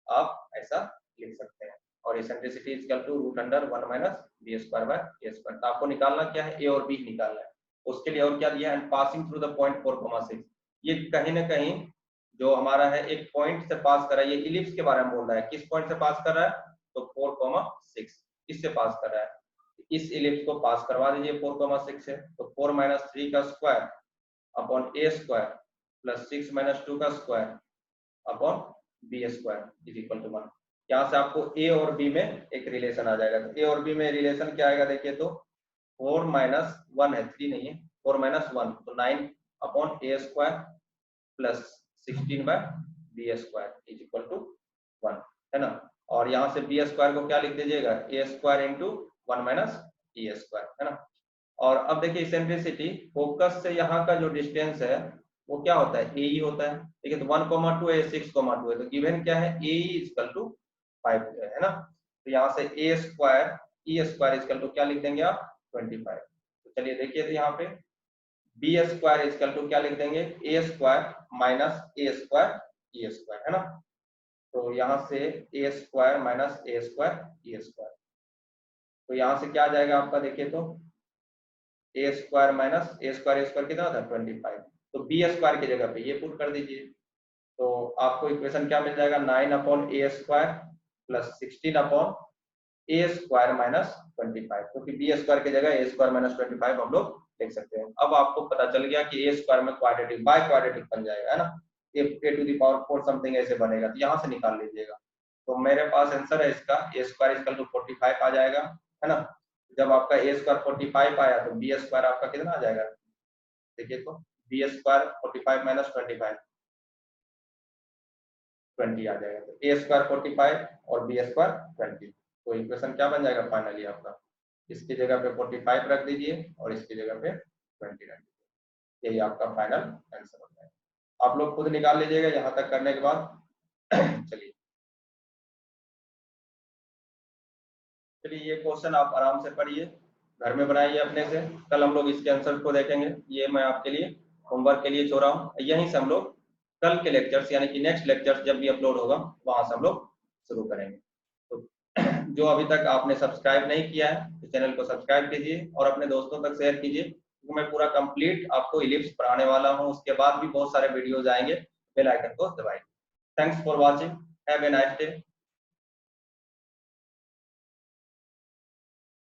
आप ऐसा लिख सकते हैं। और eccentricity equal to √1 minus B square by A square. तो आपको निकालना क्या है, A और B निकालना है। उसके लिए और क्या दिया है, पासिंग थ्रू द पॉइंट 4,6। ये कहीं ना कहीं जो हमारा है एक पॉइंट से पास कर रहा है, ये इलिप्स के बारे में बोल रहा है, किस पॉइंट से पास कर रहा है, तो 4,6 इससे पास कर रहा है। इस इलिप्स को पास करवा दीजिए 4,6 से, तो 4 माइनस 3 का square upon A square plus 6 minus 2 का square upon B square is equal to 1। यहाँ से आपको A और B में एक रिलेशन आ जाएगा। तो A और B में रिलेशन क्या आएगा देखिए, तो 4 माइनस 1 है, 3 नहीं है, 4 माइनस 1 तो 9 upon a square plus 16/b² is equal to 1, है ना। और यहाँ से बी स्क्वायर को क्या लिख दीजिएगा, ए square into 1 minus e square, है ना। और अब देखिए इसेंट्रिसिटी, फोकस से यहाँ का जो डिस्टेंस है वो क्या होता है, ए ही होता है, ठीक है। तो 1,2 है, 6,2 है, तो गिवन क्या है, ए इक्वल टू 5 है ना। तो यहाँ से a square e square equal to क्या लिख देंगे आप, 25। तो चलिए देखिए, तो यहाँ पे बी स्क्वायर इक्वल टू क्या लिख देंगे, ए square minus a square e square, है ना। तो यहाँ से a square minus a square e square, तो यहाँ से क्या आ जाएगा आपका, देखिए तो a square minus a square कितना होता है 25, तो बी स्क्वायर की जगह पे ये पुट कर दीजिए, तो आपको इक्वेशन क्या मिल जाएगा, 9 upon a square plus 16 upon a square minus 25, क्योंकि बी स्क्वायर की जगह ए स्क्वायर माइनस 25 हम लोग लिख सकते हैं। अब आपको पता चल गया कि ए स्क्वायर में क्वाड्रेटिक बाय क्वाड्रेटिक बन जाएगा, है ना, ए टू द पावर 4 समथिंग ऐसे बनेगा, तो यहाँ से निकाल लीजिएगा। तो मेरे पास आंसर है इसका, ए स्क्वायर इक्वल टू 45 आ जाएगा, है ना। जब आपका ए स्क्वायर 45 आया तो बी स्क्वायर आपका कितना आ जाएगा, देखिए तो बी स्क्वायर 45 माइनस 25 20 आ जाएगा, तो ए स्क्वायर 45 और बी स्क्वायर 20, तो इक्वेशन क्या बन जाएगा फाइनली आपका, इसकी जगह पे 45 रख दीजिए और इसकी जगह पे 20 रख दीजिए, यही आपका फाइनल आंसर हो जाएगा। आप लोग खुद निकाल लीजिएगा यहाँ तक करने के बाद। चलिए ये क्वेश्चन आप आराम से पढ़िए, घर में बनाइए अपने से, कल हम लोग इसके आंसर को देखेंगे। ये मैं आपके लिए होमवर्क के लिए छोड़ा हूँ, यहीं से हम लोग कल के लेक्चर्स यानी कि नेक्स्ट लेक्चर्स जब भी अपलोड होगा वहां से हम लोग शुरू करेंगे। तो जो अभी तक आपने सब्सक्राइब नहीं किया है तो चैनल को सब्सक्राइब कीजिए और अपने दोस्तों तक शेयर कीजिए, क्योंकि मैं पूरा कंप्लीट आपको इलिप्स पढ़ाने वाला हूँ, उसके बाद भी बहुत सारे वीडियोज आएंगे, बेल आइकन को दबाइए। Thanks for watching, have a nice day.